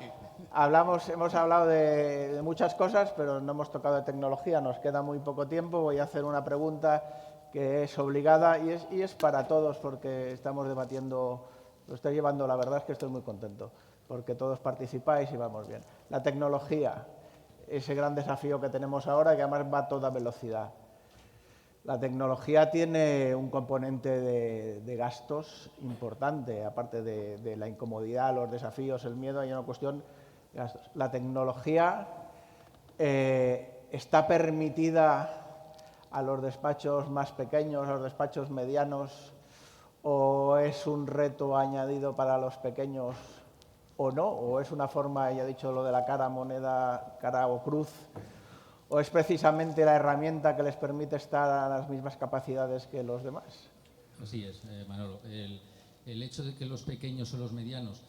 Hemos hablado de muchas cosas, pero no hemos tocado de tecnología, nos queda muy poco tiempo. Voy a hacer una pregunta que es obligada y es para todos porque estamos debatiendo, lo estoy llevando, la verdad es que estoy muy contento, porque todos participáis y vamos bien. La tecnología, ese gran desafío que tenemos ahora, que además va a toda velocidad. La tecnología tiene un componente de gastos importante, aparte de la incomodidad, los desafíos, el miedo, hay una cuestión. La tecnología está permitida a los despachos más pequeños, a los despachos medianos, o es un reto añadido para los pequeños o no, o es una forma, ya he dicho lo de la cara, moneda, cara o cruz, o es precisamente la herramienta que les permite estar a las mismas capacidades que los demás. Así es, Manolo. El hecho de que los pequeños o los medianos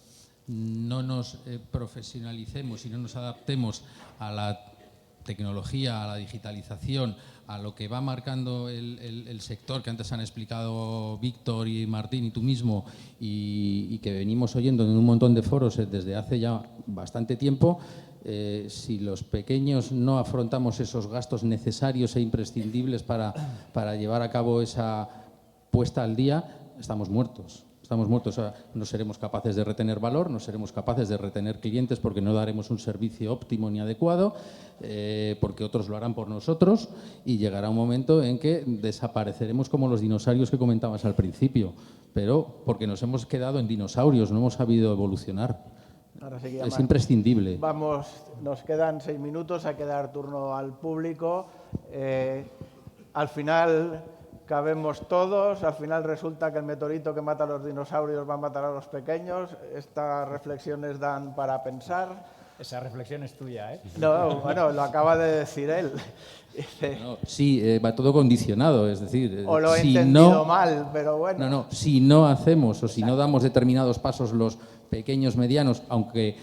no nos profesionalicemos y no nos adaptemos a la tecnología, a la digitalización, a lo que va marcando el sector que antes han explicado Víctor y Martín y tú mismo y que venimos oyendo en un montón de foros desde hace ya bastante tiempo, si los pequeños no afrontamos esos gastos necesarios e imprescindibles para llevar a cabo esa puesta al día, estamos muertos. Estamos muertos, o sea, no seremos capaces de retener valor, no seremos capaces de retener clientes porque no daremos un servicio óptimo ni adecuado, porque otros lo harán por nosotros y llegará un momento en que desapareceremos como los dinosaurios que comentabas al principio, pero porque nos hemos quedado en dinosaurios, no hemos sabido evolucionar. Ahora sí que es imprescindible. Vamos, nos quedan 6 minutos, hay que dar turno al público. Al final, cabemos todos. Al final resulta que el meteorito que mata a los dinosaurios va a matar a los pequeños. Estas reflexiones dan para pensar. Esa reflexión es tuya, ¿eh? No, bueno, lo acaba de decir él. No, sí, va todo condicionado, es decir... O lo he si entendido mal, pero bueno. No, si no hacemos o si no damos determinados pasos los pequeños, medianos, aunque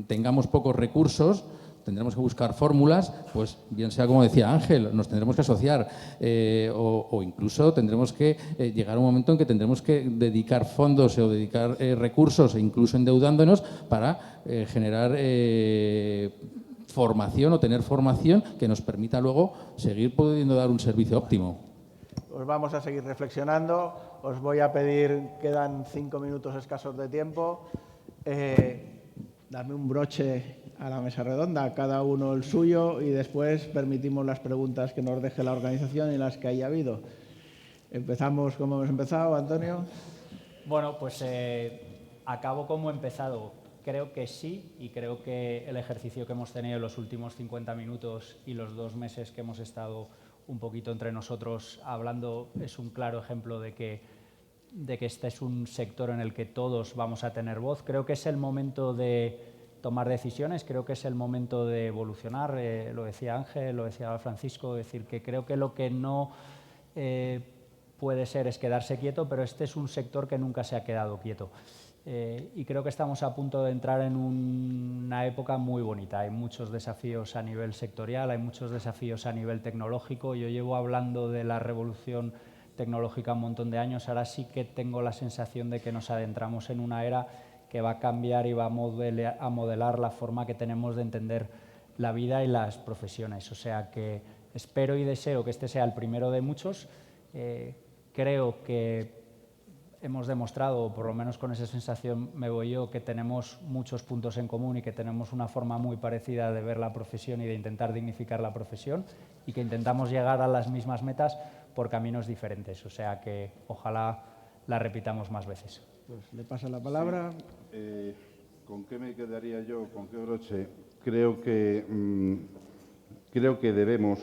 tengamos pocos recursos, tendremos que buscar fórmulas, pues bien sea como decía Ángel, nos tendremos que asociar o incluso tendremos que llegar a un momento en que tendremos que dedicar fondos o dedicar recursos, incluso endeudándonos, para generar formación o tener formación que nos permita luego seguir pudiendo dar un servicio óptimo. Pues vamos a seguir reflexionando. Os voy a pedir, quedan 5 minutos escasos de tiempo, darme un broche a la mesa redonda, cada uno el suyo, y después permitimos las preguntas que nos deje la organización y las que haya habido. Empezamos como hemos empezado, Antonio. Bueno, pues acabo como he empezado. Creo que sí, y creo que el ejercicio que hemos tenido en los últimos 50 minutos y los 2 meses que hemos estado un poquito entre nosotros hablando es un claro ejemplo de que este es un sector en el que todos vamos a tener voz. Creo que es el momento de tomar decisiones, creo que es el momento de evolucionar, lo decía Ángel, lo decía Francisco, decir que creo que lo que no puede ser es quedarse quieto, pero este es un sector que nunca se ha quedado quieto. Y creo que estamos a punto de entrar en una época muy bonita. Hay muchos desafíos a nivel sectorial, hay muchos desafíos a nivel tecnológico. Yo llevo hablando de la revolución tecnológica un montón de años, ahora sí que tengo la sensación de que nos adentramos en una era que va a cambiar y va a modelar la forma que tenemos de entender la vida y las profesiones. O sea que espero y deseo que este sea el primero de muchos. Creo que hemos demostrado, o por lo menos con esa sensación me voy yo, que tenemos muchos puntos en común y que tenemos una forma muy parecida de ver la profesión y de intentar dignificar la profesión, y que intentamos llegar a las mismas metas por caminos diferentes. O sea que ojalá la repitamos más veces. Pues le paso la palabra. Sí. ¿Con qué me quedaría yo? ¿Con qué broche? Creo que debemos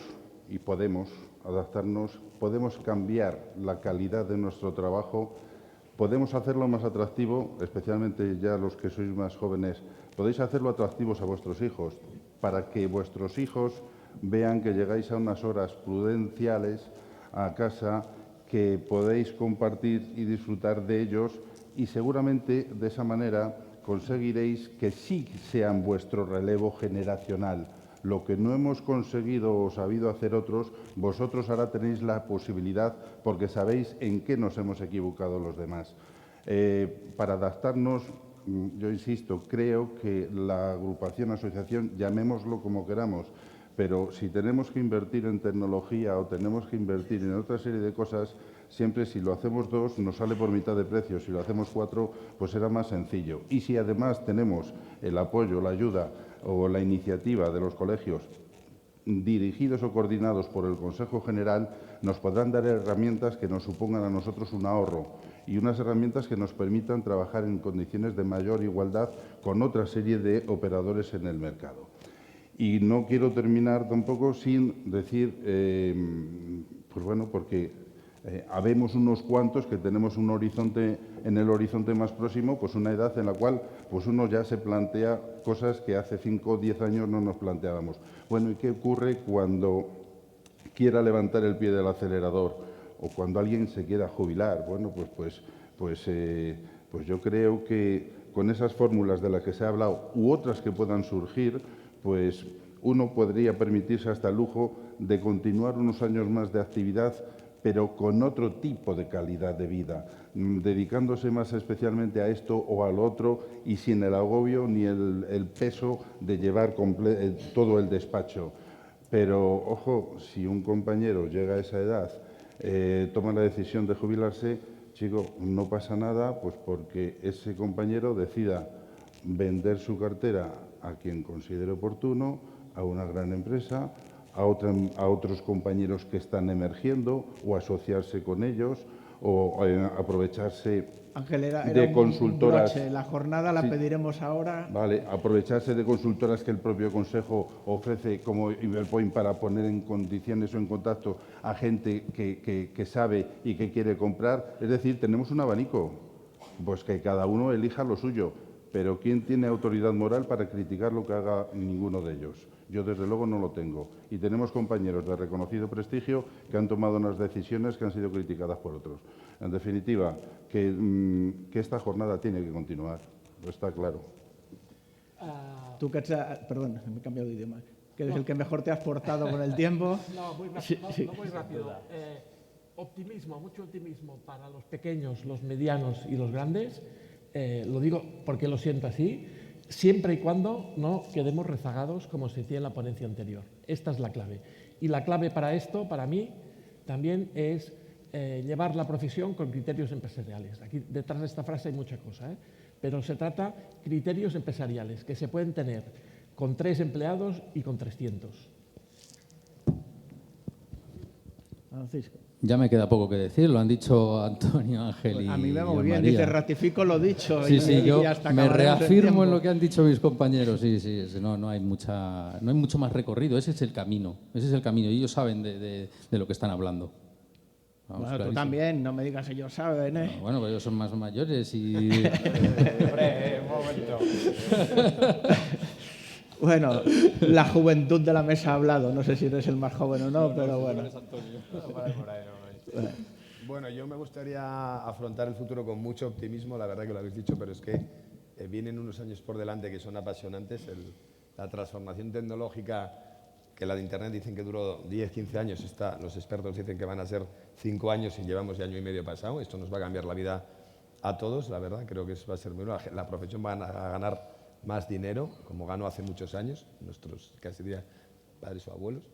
y podemos adaptarnos, podemos cambiar la calidad de nuestro trabajo, podemos hacerlo más atractivo, especialmente ya los que sois más jóvenes, podéis hacerlo atractivos a vuestros hijos, para que vuestros hijos vean que llegáis a unas horas prudenciales a casa, que podéis compartir y disfrutar de ellos, y seguramente de esa manera conseguiréis que sí sean vuestro relevo generacional. Lo que no hemos conseguido o sabido hacer otros, vosotros ahora tenéis la posibilidad, porque sabéis en qué nos hemos equivocado los demás. Para adaptarnos, yo insisto, creo que la agrupación, asociación, llamémoslo como queramos, pero si tenemos que invertir en tecnología o tenemos que invertir en otra serie de cosas, siempre si lo hacemos 2 nos sale por mitad de precio, si lo hacemos 4 pues será más sencillo. Y si además tenemos el apoyo, la ayuda o la iniciativa de los colegios dirigidos o coordinados por el Consejo General, nos podrán dar herramientas que nos supongan a nosotros un ahorro y unas herramientas que nos permitan trabajar en condiciones de mayor igualdad con otra serie de operadores en el mercado. Y no quiero terminar tampoco sin decir, pues bueno, porque habemos unos cuantos que tenemos un horizonte, en el horizonte más próximo, pues una edad en la cual pues uno ya se plantea cosas que hace 5 o 10 años no nos planteábamos. Bueno, ¿y qué ocurre cuando quiera levantar el pie del acelerador o cuando alguien se quiera jubilar? Bueno, pues yo creo que con esas fórmulas de las que se ha hablado u otras que puedan surgir, pues uno podría permitirse hasta el lujo de continuar unos años más de actividad, pero con otro tipo de calidad de vida, dedicándose más especialmente a esto o al otro y sin el agobio ni el peso de llevar todo el despacho. Pero, ojo, si un compañero llega a esa edad, toma la decisión de jubilarse, chico, no pasa nada, pues porque ese compañero decida vender su cartera a quien considere oportuno, a una gran empresa, a otros compañeros que están emergiendo o asociarse con ellos o aprovecharse Ángel, era de un consultoras. broche. La jornada la Sí. pediremos ahora. Vale, aprovecharse de consultoras que el propio Consejo ofrece como Iberpoint para poner en condiciones o en contacto a gente que sabe y que quiere comprar. Es decir, tenemos un abanico, pues que cada uno elija lo suyo. Pero ¿quién tiene autoridad moral para criticar lo que haga ninguno de ellos? Yo, desde luego, no lo tengo. Y tenemos compañeros de reconocido prestigio que han tomado unas decisiones que han sido criticadas por otros. En definitiva, que esta jornada tiene que continuar, está claro. Tú que perdón, me he cambiado de idioma. Que eres el que mejor te has portado con el tiempo. No, muy rápido. No, muy rápido. Optimismo, mucho optimismo para los pequeños, los medianos y los grandes. Lo digo porque lo siento así, siempre y cuando no quedemos rezagados como se decía en la ponencia anterior. Esta es la clave. Y la clave para esto, para mí, también es llevar la profesión con criterios empresariales. Aquí detrás de esta frase hay mucha cosa, pero se trata de criterios empresariales que se pueden tener con 3 empleados y con 300. Francisco. Ya me queda poco que decir, lo han dicho Antonio, Ángel y A mí me va muy Jon bien, María. dice ratifico lo dicho. Sí, sí, yo hasta me acabaremos el reafirmo en tiempo. lo que han dicho mis compañeros. Sí, no hay mucho más recorrido, ese es el camino, y ellos saben de lo que están hablando. Vamos, Bueno, tú clarísimo. también, no me digas ellos saben, ¿eh? No, bueno, pero ellos son más mayores y... Hombre, un momento. Bueno, la juventud de la mesa ha hablado. No sé si eres el más joven o no, pero bueno. Bueno, yo me gustaría afrontar el futuro con mucho optimismo, la verdad que lo habéis dicho, pero es que vienen unos años por delante que son apasionantes. La transformación tecnológica, que la de Internet dicen que duró 10, 15 años, los expertos dicen que van a ser 5 años y llevamos ya año y medio pasado. Esto nos va a cambiar la vida a todos, la verdad, creo que va a ser muy bueno. La profesión va a ganar más dinero, como ganó hace muchos años, nuestros casi diría padres o abuelos.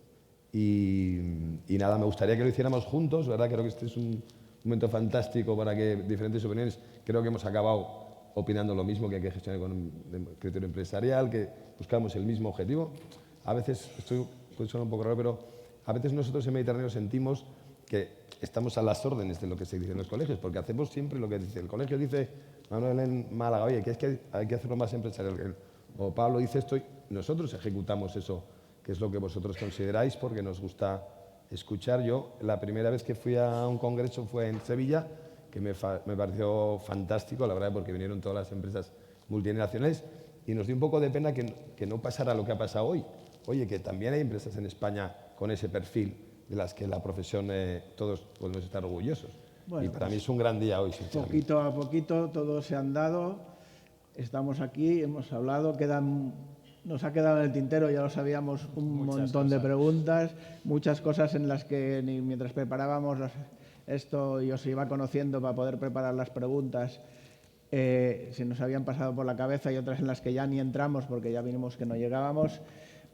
Y nada, me gustaría que lo hiciéramos juntos, ¿verdad? Creo que este es un momento fantástico para que diferentes opiniones, creo que hemos acabado opinando lo mismo, que hay que gestionar con un criterio empresarial, que buscamos el mismo objetivo. A veces, esto puede sonar un poco raro, pero a veces nosotros en Mediterráneo sentimos que estamos a las órdenes de lo que se dice en los colegios, porque hacemos siempre lo que dice el colegio. Dice Manuel en Málaga, oye, que es que hay que hacerlo más empresarial. O Pablo dice esto y nosotros ejecutamos eso, que es lo que vosotros consideráis, porque nos gusta escuchar. Yo, la primera vez que fui a un congreso fue en Sevilla, que me pareció fantástico, la verdad, porque vinieron todas las empresas multinacionales y nos dio un poco de pena que no pasara lo que ha pasado hoy. Oye, que también hay empresas en España con ese perfil de las que la profesión todos podemos estar orgullosos. Bueno, y para mí es un gran día hoy, sinceramente. Poquito a poquito todos se han dado. Estamos aquí, hemos hablado, nos ha quedado en el tintero, ya lo sabíamos, un montón de preguntas, muchas cosas en las que mientras preparábamos esto y os iba conociendo para poder preparar las preguntas, se nos habían pasado por la cabeza y otras en las que ya ni entramos porque ya vimos que no llegábamos.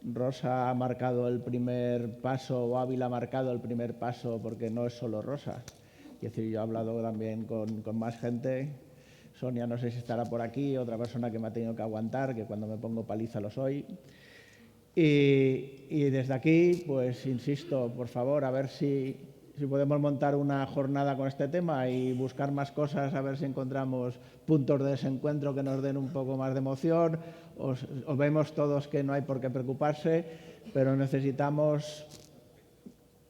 Rosa ha marcado el primer paso, o Ávila ha marcado el primer paso, porque no es solo Rosa. Es decir, yo he hablado también con más gente. Sonia no sé si estará por aquí, otra persona que me ha tenido que aguantar, que cuando me pongo paliza lo soy. Y desde aquí, pues insisto, por favor, a ver si podemos montar una jornada con este tema y buscar más cosas, a ver si encontramos puntos de desencuentro que nos den un poco más de emoción. Os vemos todos que no hay por qué preocuparse, pero necesitamos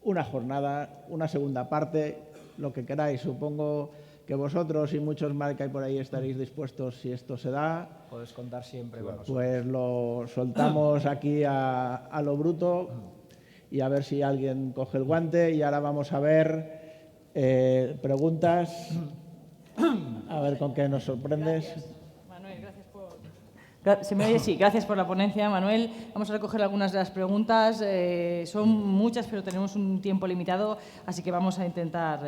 una jornada, una segunda parte, lo que queráis. Supongo que vosotros y muchos más que hay por ahí estaréis dispuestos, si esto se da. Puedes contar siempre con nosotros. Pues lo soltamos aquí a lo bruto y a ver si alguien coge el guante. Y ahora vamos a ver preguntas. A ver con qué nos sorprendes. Gracias. Manuel, gracias por... ¿Se me oye? Sí, gracias por la ponencia, Manuel. Vamos a recoger algunas de las preguntas. Son muchas, pero tenemos un tiempo limitado, así que vamos a intentar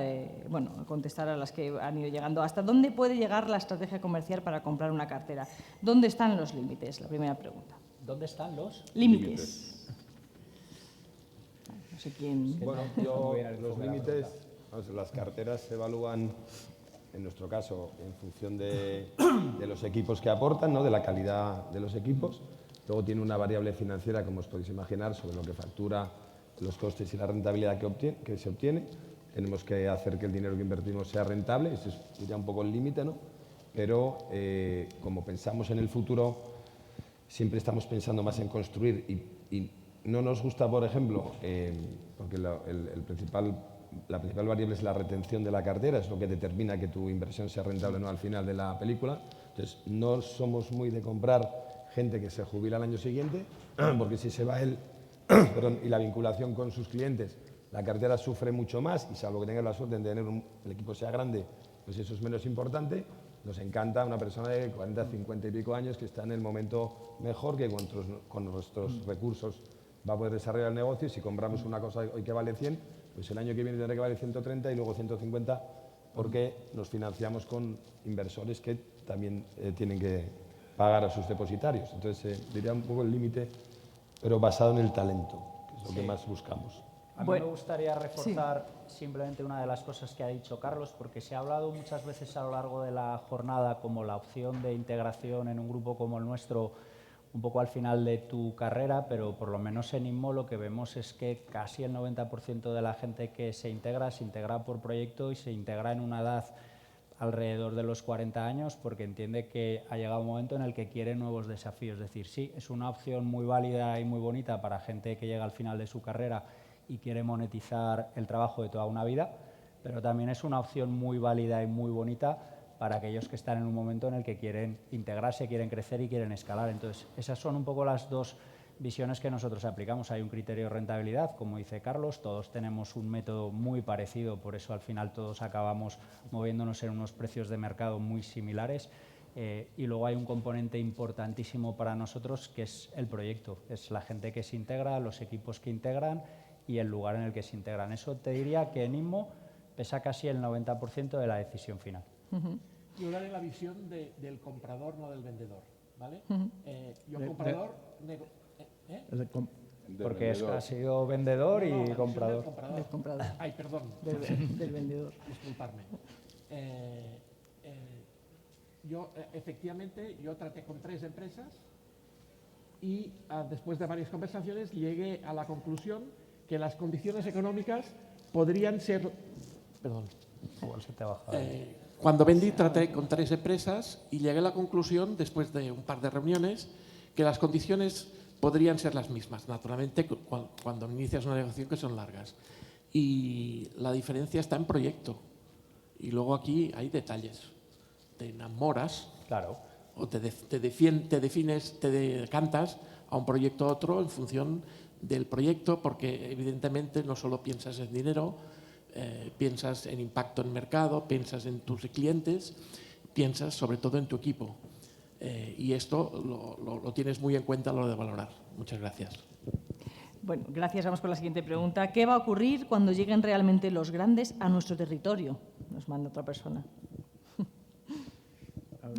contestar a las que han ido llegando. ¿Hasta dónde puede llegar la estrategia comercial para comprar una cartera? ¿Dónde están los límites? La primera pregunta. ¿Dónde están los límites? No sé quién... Bueno, los límites, las carteras se evalúan, en nuestro caso, en función de los equipos que aportan, ¿no? De la calidad de los equipos. Luego tiene una variable financiera, como os podéis imaginar, sobre lo que factura, los costes y la rentabilidad que se obtiene. tenemos que hacer que el dinero que invertimos sea rentable, ese sería un poco el límite, ¿no? Pero como pensamos en el futuro, siempre estamos pensando más en construir y no nos gusta, por ejemplo, porque la principal variable es la retención de la cartera, es lo que determina que tu inversión sea rentable o no al final de la película. Entonces, no somos muy de comprar gente que se jubila al año siguiente, porque si se va él y la vinculación con sus clientes, la cartera sufre mucho más y salvo que tengas la suerte de tener el equipo sea grande, pues eso es menos importante. Nos encanta una persona de 40, 50 y pico años que está en el momento mejor, que con nuestros recursos va a poder desarrollar el negocio y si compramos una cosa hoy que vale 100, pues el año que viene tendrá que valer 130 y luego 150 porque nos financiamos con inversores que también tienen que pagar a sus depositarios. Entonces, diría un poco el límite, pero basado en el talento, que es lo que más buscamos. A mí me gustaría reforzar simplemente una de las cosas que ha dicho Carlos, porque se ha hablado muchas veces a lo largo de la jornada como la opción de integración en un grupo como el nuestro, un poco al final de tu carrera, pero por lo menos en INMO lo que vemos es que casi el 90% de la gente que se integra por proyecto y se integra en una edad alrededor de los 40 años porque entiende que ha llegado un momento en el que quiere nuevos desafíos. Es decir, sí, es una opción muy válida y muy bonita para gente que llega al final de su carrera y quiere monetizar el trabajo de toda una vida, pero también es una opción muy válida y muy bonita para aquellos que están en un momento en el que quieren integrarse, quieren crecer y quieren escalar. Entonces, esas son un poco las dos visiones que nosotros aplicamos. Hay un criterio de rentabilidad, como dice Carlos, todos tenemos un método muy parecido, por eso al final todos acabamos moviéndonos en unos precios de mercado muy similares. Y luego hay un componente importantísimo para nosotros que es el proyecto, es la gente que se integra, los equipos que integran y el lugar en el que se integran. Eso te diría que en INMO pesa casi el 90% de la decisión final. Yo daré la visión del comprador, no del vendedor, ¿vale? Yo comprador... Porque ha sido vendedor y comprador. Del comprador. Ay, perdón. Del vendedor. Disculparme. Efectivamente, yo traté con 3 empresas y después de varias conversaciones llegué a la conclusión que las condiciones económicas podrían ser... Perdón. Igual se te ha bajado. Cuando vendí traté con 3 empresas y llegué a la conclusión, después de un par de reuniones, que las condiciones podrían ser las mismas, naturalmente, cuando inicias una negociación que son largas. Y la diferencia está en proyecto. Y luego aquí hay detalles. Te enamoras, claro, o te defines, te decantas a un proyecto a otro en función del proyecto, porque evidentemente no solo piensas en dinero, piensas en impacto en mercado, piensas en tus clientes, piensas sobre todo en tu equipo. Y esto lo tienes muy en cuenta a la hora de valorar. Muchas gracias. Bueno, gracias. Vamos con la siguiente pregunta. ¿Qué va a ocurrir cuando lleguen realmente los grandes a nuestro territorio? Nos manda otra persona.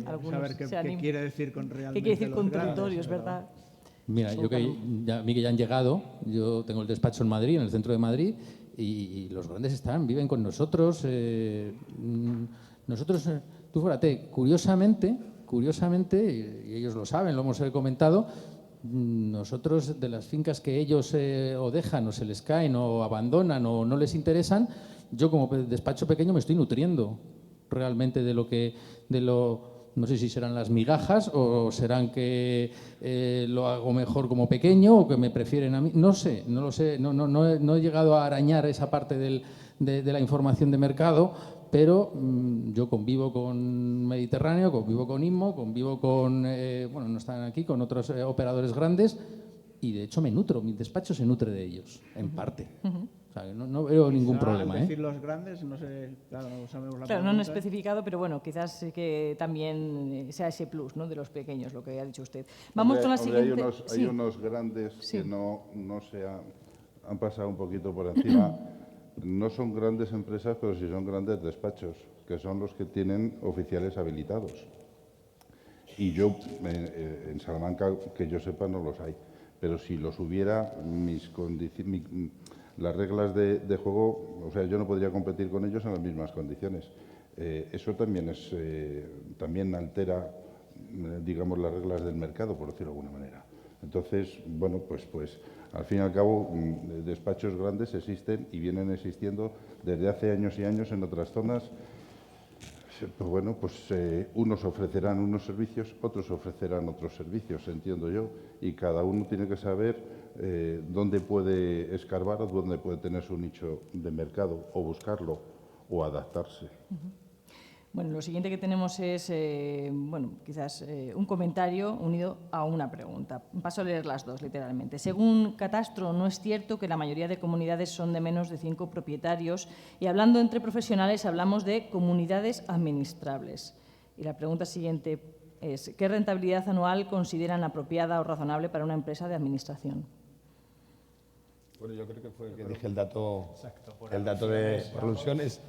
A ver qué quiere decir con realmente. ¿Qué quiere decir los con grandes, territorio? Es verdad. Mira, a mí que ya han llegado, yo tengo el despacho en Madrid, en el centro de Madrid, y los grandes viven con nosotros. Nosotros, tú fíjate, curiosamente, y ellos lo saben, lo hemos comentado, nosotros de las fincas que ellos o dejan o se les caen o abandonan o no les interesan, yo como despacho pequeño me estoy nutriendo realmente no sé si serán las migajas o serán que lo hago mejor como pequeño o que me prefieren a mí. No sé, no lo sé, no he llegado a arañar esa parte de la información de mercado, pero yo convivo con Mediterráneo, convivo con INMO, convivo con, bueno, no están aquí, con otros operadores grandes y de hecho me nutro, mi despacho se nutre de ellos, en parte. O sea, no veo ningún problema. Al decir los grandes, no sé, claro, no sabemos la Claro, no han especificado, pero bueno, quizás que también sea ese plus, ¿no?, de los pequeños, lo que ha dicho usted. Vamos con la siguiente. Hay unos grandes que no se han pasado un poquito por encima. No son grandes empresas, pero sí son grandes despachos, que son los que tienen oficiales habilitados. Y yo, en Salamanca, que yo sepa, no los hay. Pero si los hubiera, las reglas de juego, o sea, yo no podría competir con ellos en las mismas condiciones. Eso también altera, digamos, las reglas del mercado, por decirlo de alguna manera. Entonces, bueno, pues al fin y al cabo, despachos grandes existen y vienen existiendo desde hace años y años en otras zonas. Pues bueno, pues unos ofrecerán unos servicios, otros ofrecerán otros servicios, entiendo yo, y cada uno tiene que saber dónde puede escarbar o dónde puede tener su nicho de mercado, o buscarlo, o adaptarse. Bueno, lo siguiente que tenemos es, quizás un comentario unido a una pregunta. Paso a leer las dos, literalmente. Según Catastro, no es cierto que la mayoría de comunidades son de menos de 5 propietarios y hablando entre profesionales hablamos de comunidades administrables. Y la pregunta siguiente es, ¿qué rentabilidad anual consideran apropiada o razonable para una empresa de administración? Bueno, yo creo que fue el que dije el dato, de por alusiones.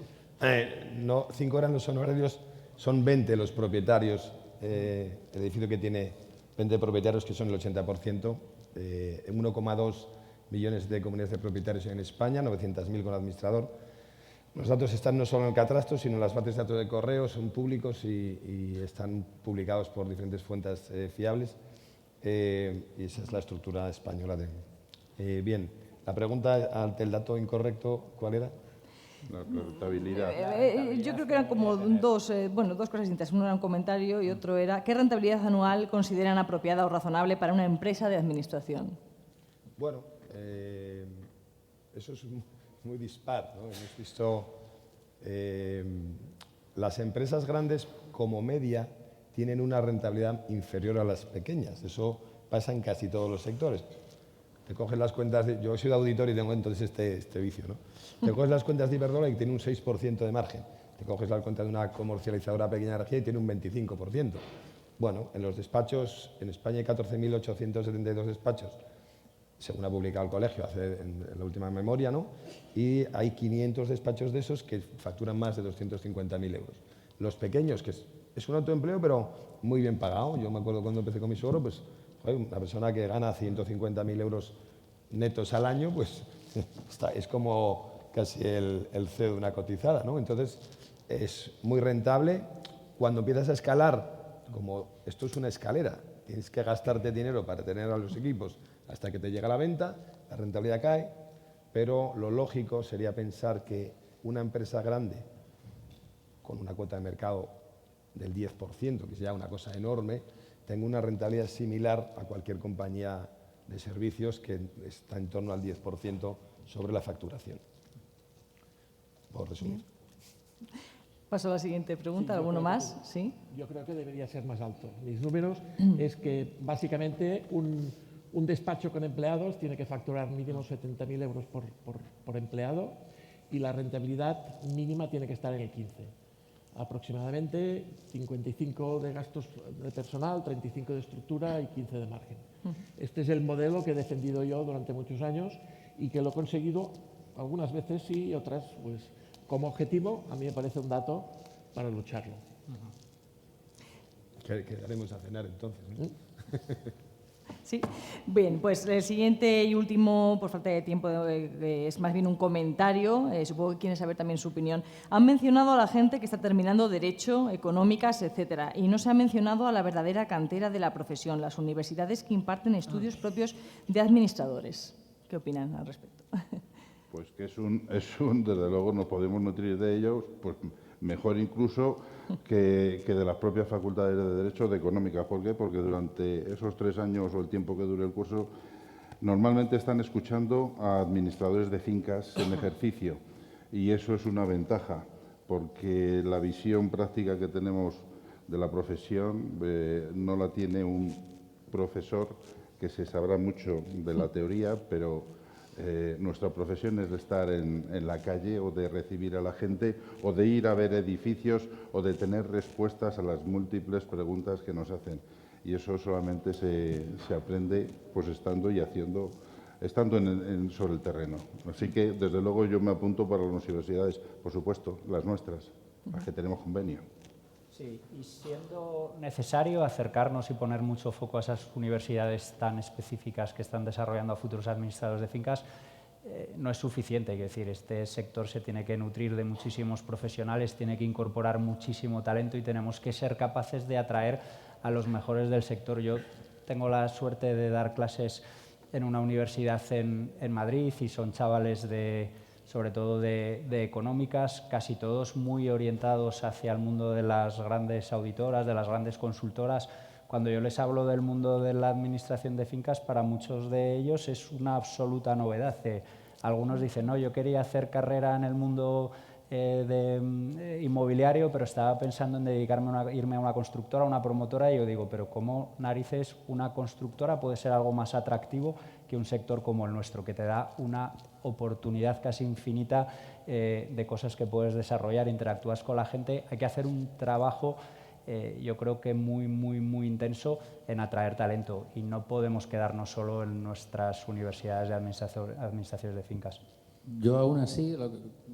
No, 5 grandes honorarios, son 20 los propietarios. El edificio que tiene 20 propietarios, que son el 80%, 1,2 millones de comunidades de propietarios en España, 900.000 con administrador. Los datos están no solo en el Catastro, sino en las bases de datos de correo, son públicos y están publicados por diferentes fuentes fiables. Y esa es la estructura española. Bien, la pregunta ante el dato incorrecto, ¿cuál era? La rentabilidad. Yo creo que eran como dos cosas distintas. Uno era un comentario y otro era ¿qué rentabilidad anual consideran apropiada o razonable para una empresa de administración? Bueno, eso es muy dispar, ¿no? Hemos visto las empresas grandes como media tienen una rentabilidad inferior a las pequeñas. Eso pasa en casi todos los sectores. Te coges las cuentas yo he sido auditor y tengo entonces este vicio, ¿no? Te coges las cuentas de Iberdrola y tiene un 6% de margen. Te coges la cuenta de una comercializadora pequeña de energía y tiene un 25%. Bueno, en los despachos, en España hay 14.872 despachos, según ha publicado el colegio en la última memoria, ¿no? Y hay 500 despachos de esos que facturan más de 250.000 euros. Los pequeños, que es un autoempleo, pero muy bien pagado. Yo me acuerdo cuando empecé con mi suegro, pues una persona que gana 150.000 euros netos al año, pues es como casi el CEO de una cotizada, ¿no? Entonces, es muy rentable. Cuando empiezas a escalar, como esto es una escalera, tienes que gastarte dinero para tener a los equipos hasta que te llega la venta, la rentabilidad cae, pero lo lógico sería pensar que una empresa grande, con una cuota de mercado del 10%, que es ya una cosa enorme, tenga una rentabilidad similar a cualquier compañía de servicios que está en torno al 10% sobre la facturación. Por resumir. Paso a la siguiente pregunta. Sí, ¿Alguno más? ¿Sí? Yo creo que debería ser más alto. Mis números es que básicamente un despacho con empleados tiene que facturar mínimo 70.000 euros por empleado y la rentabilidad mínima tiene que estar en el 15%. Aproximadamente 55 de gastos de personal, 35 de estructura y 15 de margen. Este es el modelo que he defendido yo durante muchos años y que lo he conseguido algunas veces sí y otras pues como objetivo. A mí me parece un dato para lucharlo. Quedaremos a cenar entonces, ¿no? Sí. Bien, pues el siguiente y último, por falta de tiempo, es más bien un comentario. Supongo que quieren saber también su opinión. Han mencionado a la gente que está terminando Derecho, Económicas, etcétera, y no se ha mencionado a la verdadera cantera de la profesión, las universidades que imparten estudios propios de administradores. ¿Qué opinan al respecto? Pues que desde luego nos podemos nutrir de ellos, pues mejor incluso que de las propias facultades de Derecho o de Económicas. ¿Por qué? Porque durante esos 3 años o el tiempo que dure el curso, normalmente están escuchando a administradores de fincas en ejercicio y eso es una ventaja, porque la visión práctica que tenemos de la profesión no la tiene un profesor que se sabrá mucho de la teoría, pero nuestra profesión es de estar en la calle o de recibir a la gente o de ir a ver edificios o de tener respuestas a las múltiples preguntas que nos hacen. Y eso solamente se aprende pues estando y haciendo, estando sobre el terreno. Así que, desde luego, yo me apunto para las universidades, por supuesto, las nuestras, las que tenemos convenio. Sí, y siendo necesario acercarnos y poner mucho foco a esas universidades tan específicas que están desarrollando a futuros administradores de fincas, no es suficiente. Es decir, este sector se tiene que nutrir de muchísimos profesionales, tiene que incorporar muchísimo talento y tenemos que ser capaces de atraer a los mejores del sector. Yo tengo la suerte de dar clases en una universidad en Madrid y son chavales sobre todo de económicas, casi todos muy orientados hacia el mundo de las grandes auditoras, de las grandes consultoras. Cuando yo les hablo del mundo de la administración de fincas, para muchos de ellos es una absoluta novedad. Algunos dicen, no, yo quería hacer carrera en el mundo inmobiliario, pero estaba pensando en irme a una constructora, a una promotora, y yo digo, pero ¿cómo narices una constructora puede ser algo más atractivo que un sector como el nuestro, que te da una oportunidad casi infinita de cosas que puedes desarrollar, interactúas con la gente? Hay que hacer un trabajo, yo creo que muy intenso en atraer talento, y no podemos quedarnos solo en nuestras universidades de administraciones de fincas. Yo aún así,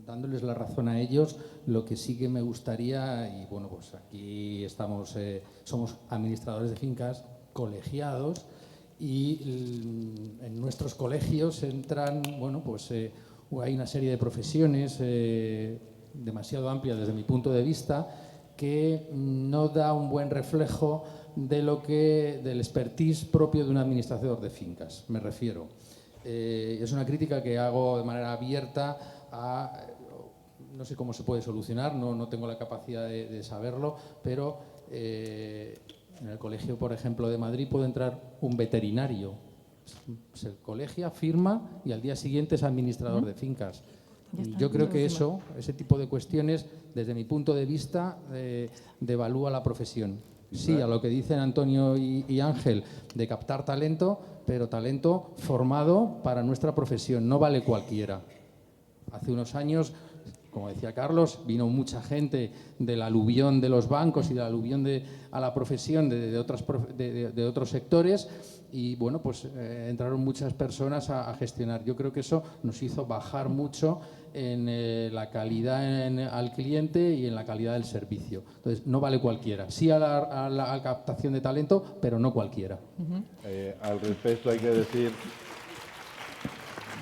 dándoles la razón a ellos, lo que sí que me gustaría, y bueno, pues aquí estamos, somos administradores de fincas colegiados, y en nuestros colegios entran, bueno, pues hay una serie de profesiones demasiado amplias desde mi punto de vista, que no da un buen reflejo del expertise propio de un administrador de fincas, me refiero. Es una crítica que hago de manera abierta no sé cómo se puede solucionar, no tengo la capacidad de saberlo, pero en el colegio, por ejemplo, de Madrid puede entrar un veterinario, se colegia, firma y al día siguiente es administrador de fincas. Yo creo que ese tipo de cuestiones, desde mi punto de vista, devalúa la profesión. Sí, a lo que dicen Antonio y Ángel, de captar talento, pero talento formado para nuestra profesión, no vale cualquiera. Hace unos años, como decía Carlos, vino mucha gente del aluvión de los bancos y del aluvión a la profesión de otros sectores, y bueno, pues entraron muchas personas a gestionar. Yo creo que eso nos hizo bajar mucho en la calidad al cliente y en la calidad del servicio. Entonces, no vale cualquiera. Sí a la captación de talento, pero no cualquiera. Al respecto hay que decir...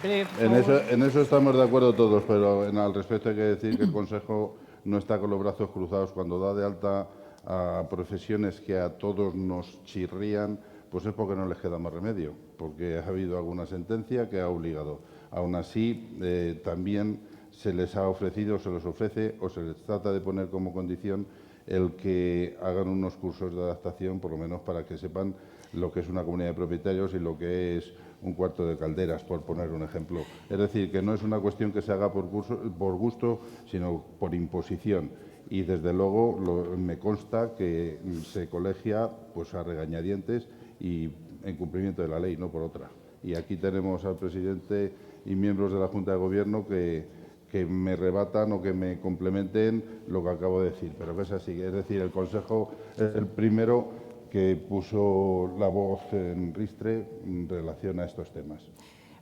En eso estamos de acuerdo todos, pero al respecto hay que decir que el Consejo no está con los brazos cruzados. Cuando da de alta a profesiones que a todos nos chirrían, pues es porque no les queda más remedio, porque ha habido alguna sentencia que ha obligado. Aún así, también se les ha ofrecido, se les ofrece o se les trata de poner como condición el que hagan unos cursos de adaptación, por lo menos para que sepan lo que es una comunidad de propietarios y lo que es un cuarto de calderas, por poner un ejemplo. Es decir, que no es una cuestión que se haga por gusto, sino por imposición. Y desde luego me consta que se colegia pues a regañadientes y en cumplimiento de la ley, no por otra. Y aquí tenemos al presidente y miembros de la Junta de Gobierno que me rebatan o que me complementen lo que acabo de decir, pero que es así. Es decir, el Consejo es el primero que puso la voz en ristre en relación a estos temas.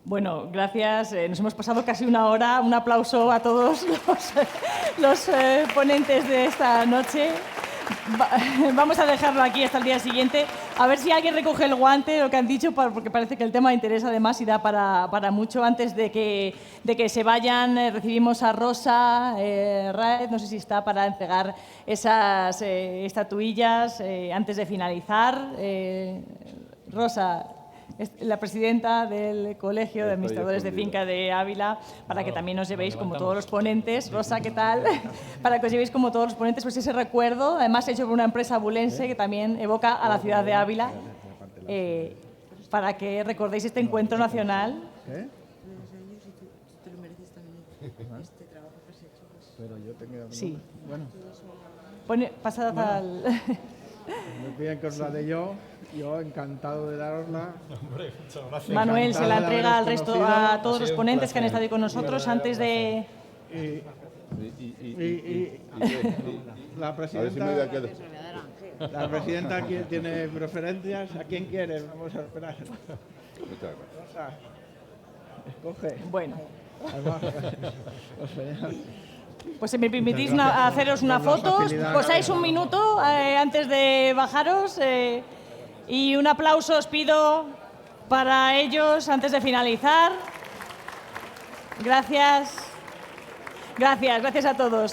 Bueno, gracias. Nos hemos pasado casi una hora. Un aplauso a todos los ponentes de esta noche. Vamos a dejarlo aquí hasta el día siguiente. A ver si alguien recoge el guante de lo que han dicho, porque parece que el tema interesa además y da para mucho. Antes de que se vayan, recibimos a Rosa Raez, no sé si está para entregar esas estatuillas antes de finalizar. Rosa, la presidenta del Colegio de Administradores de Finca de Ávila, para que también os llevéis como todos los ponentes. Rosa, ¿qué tal? Para que os llevéis como todos los ponentes pues ese recuerdo, además hecho por una empresa abulense que también evoca a la ciudad de Ávila, para que recordéis este encuentro nacional. Sí. Bueno. Pasad al... Me piden que os la dé yo encantado de darosla. Hombre, muchas gracias. Manuel se la entrega al resto, a todos los ponentes que han estado ahí con nosotros antes de... La presidenta tiene preferencias. ¿A quién quiere? Vamos a esperar. Muchas gracias. Escoge. Bueno. Pues si me permitís haceros una foto, posáis un minuto antes de bajaros y un aplauso os pido para ellos antes de finalizar. Gracias. Gracias a todos.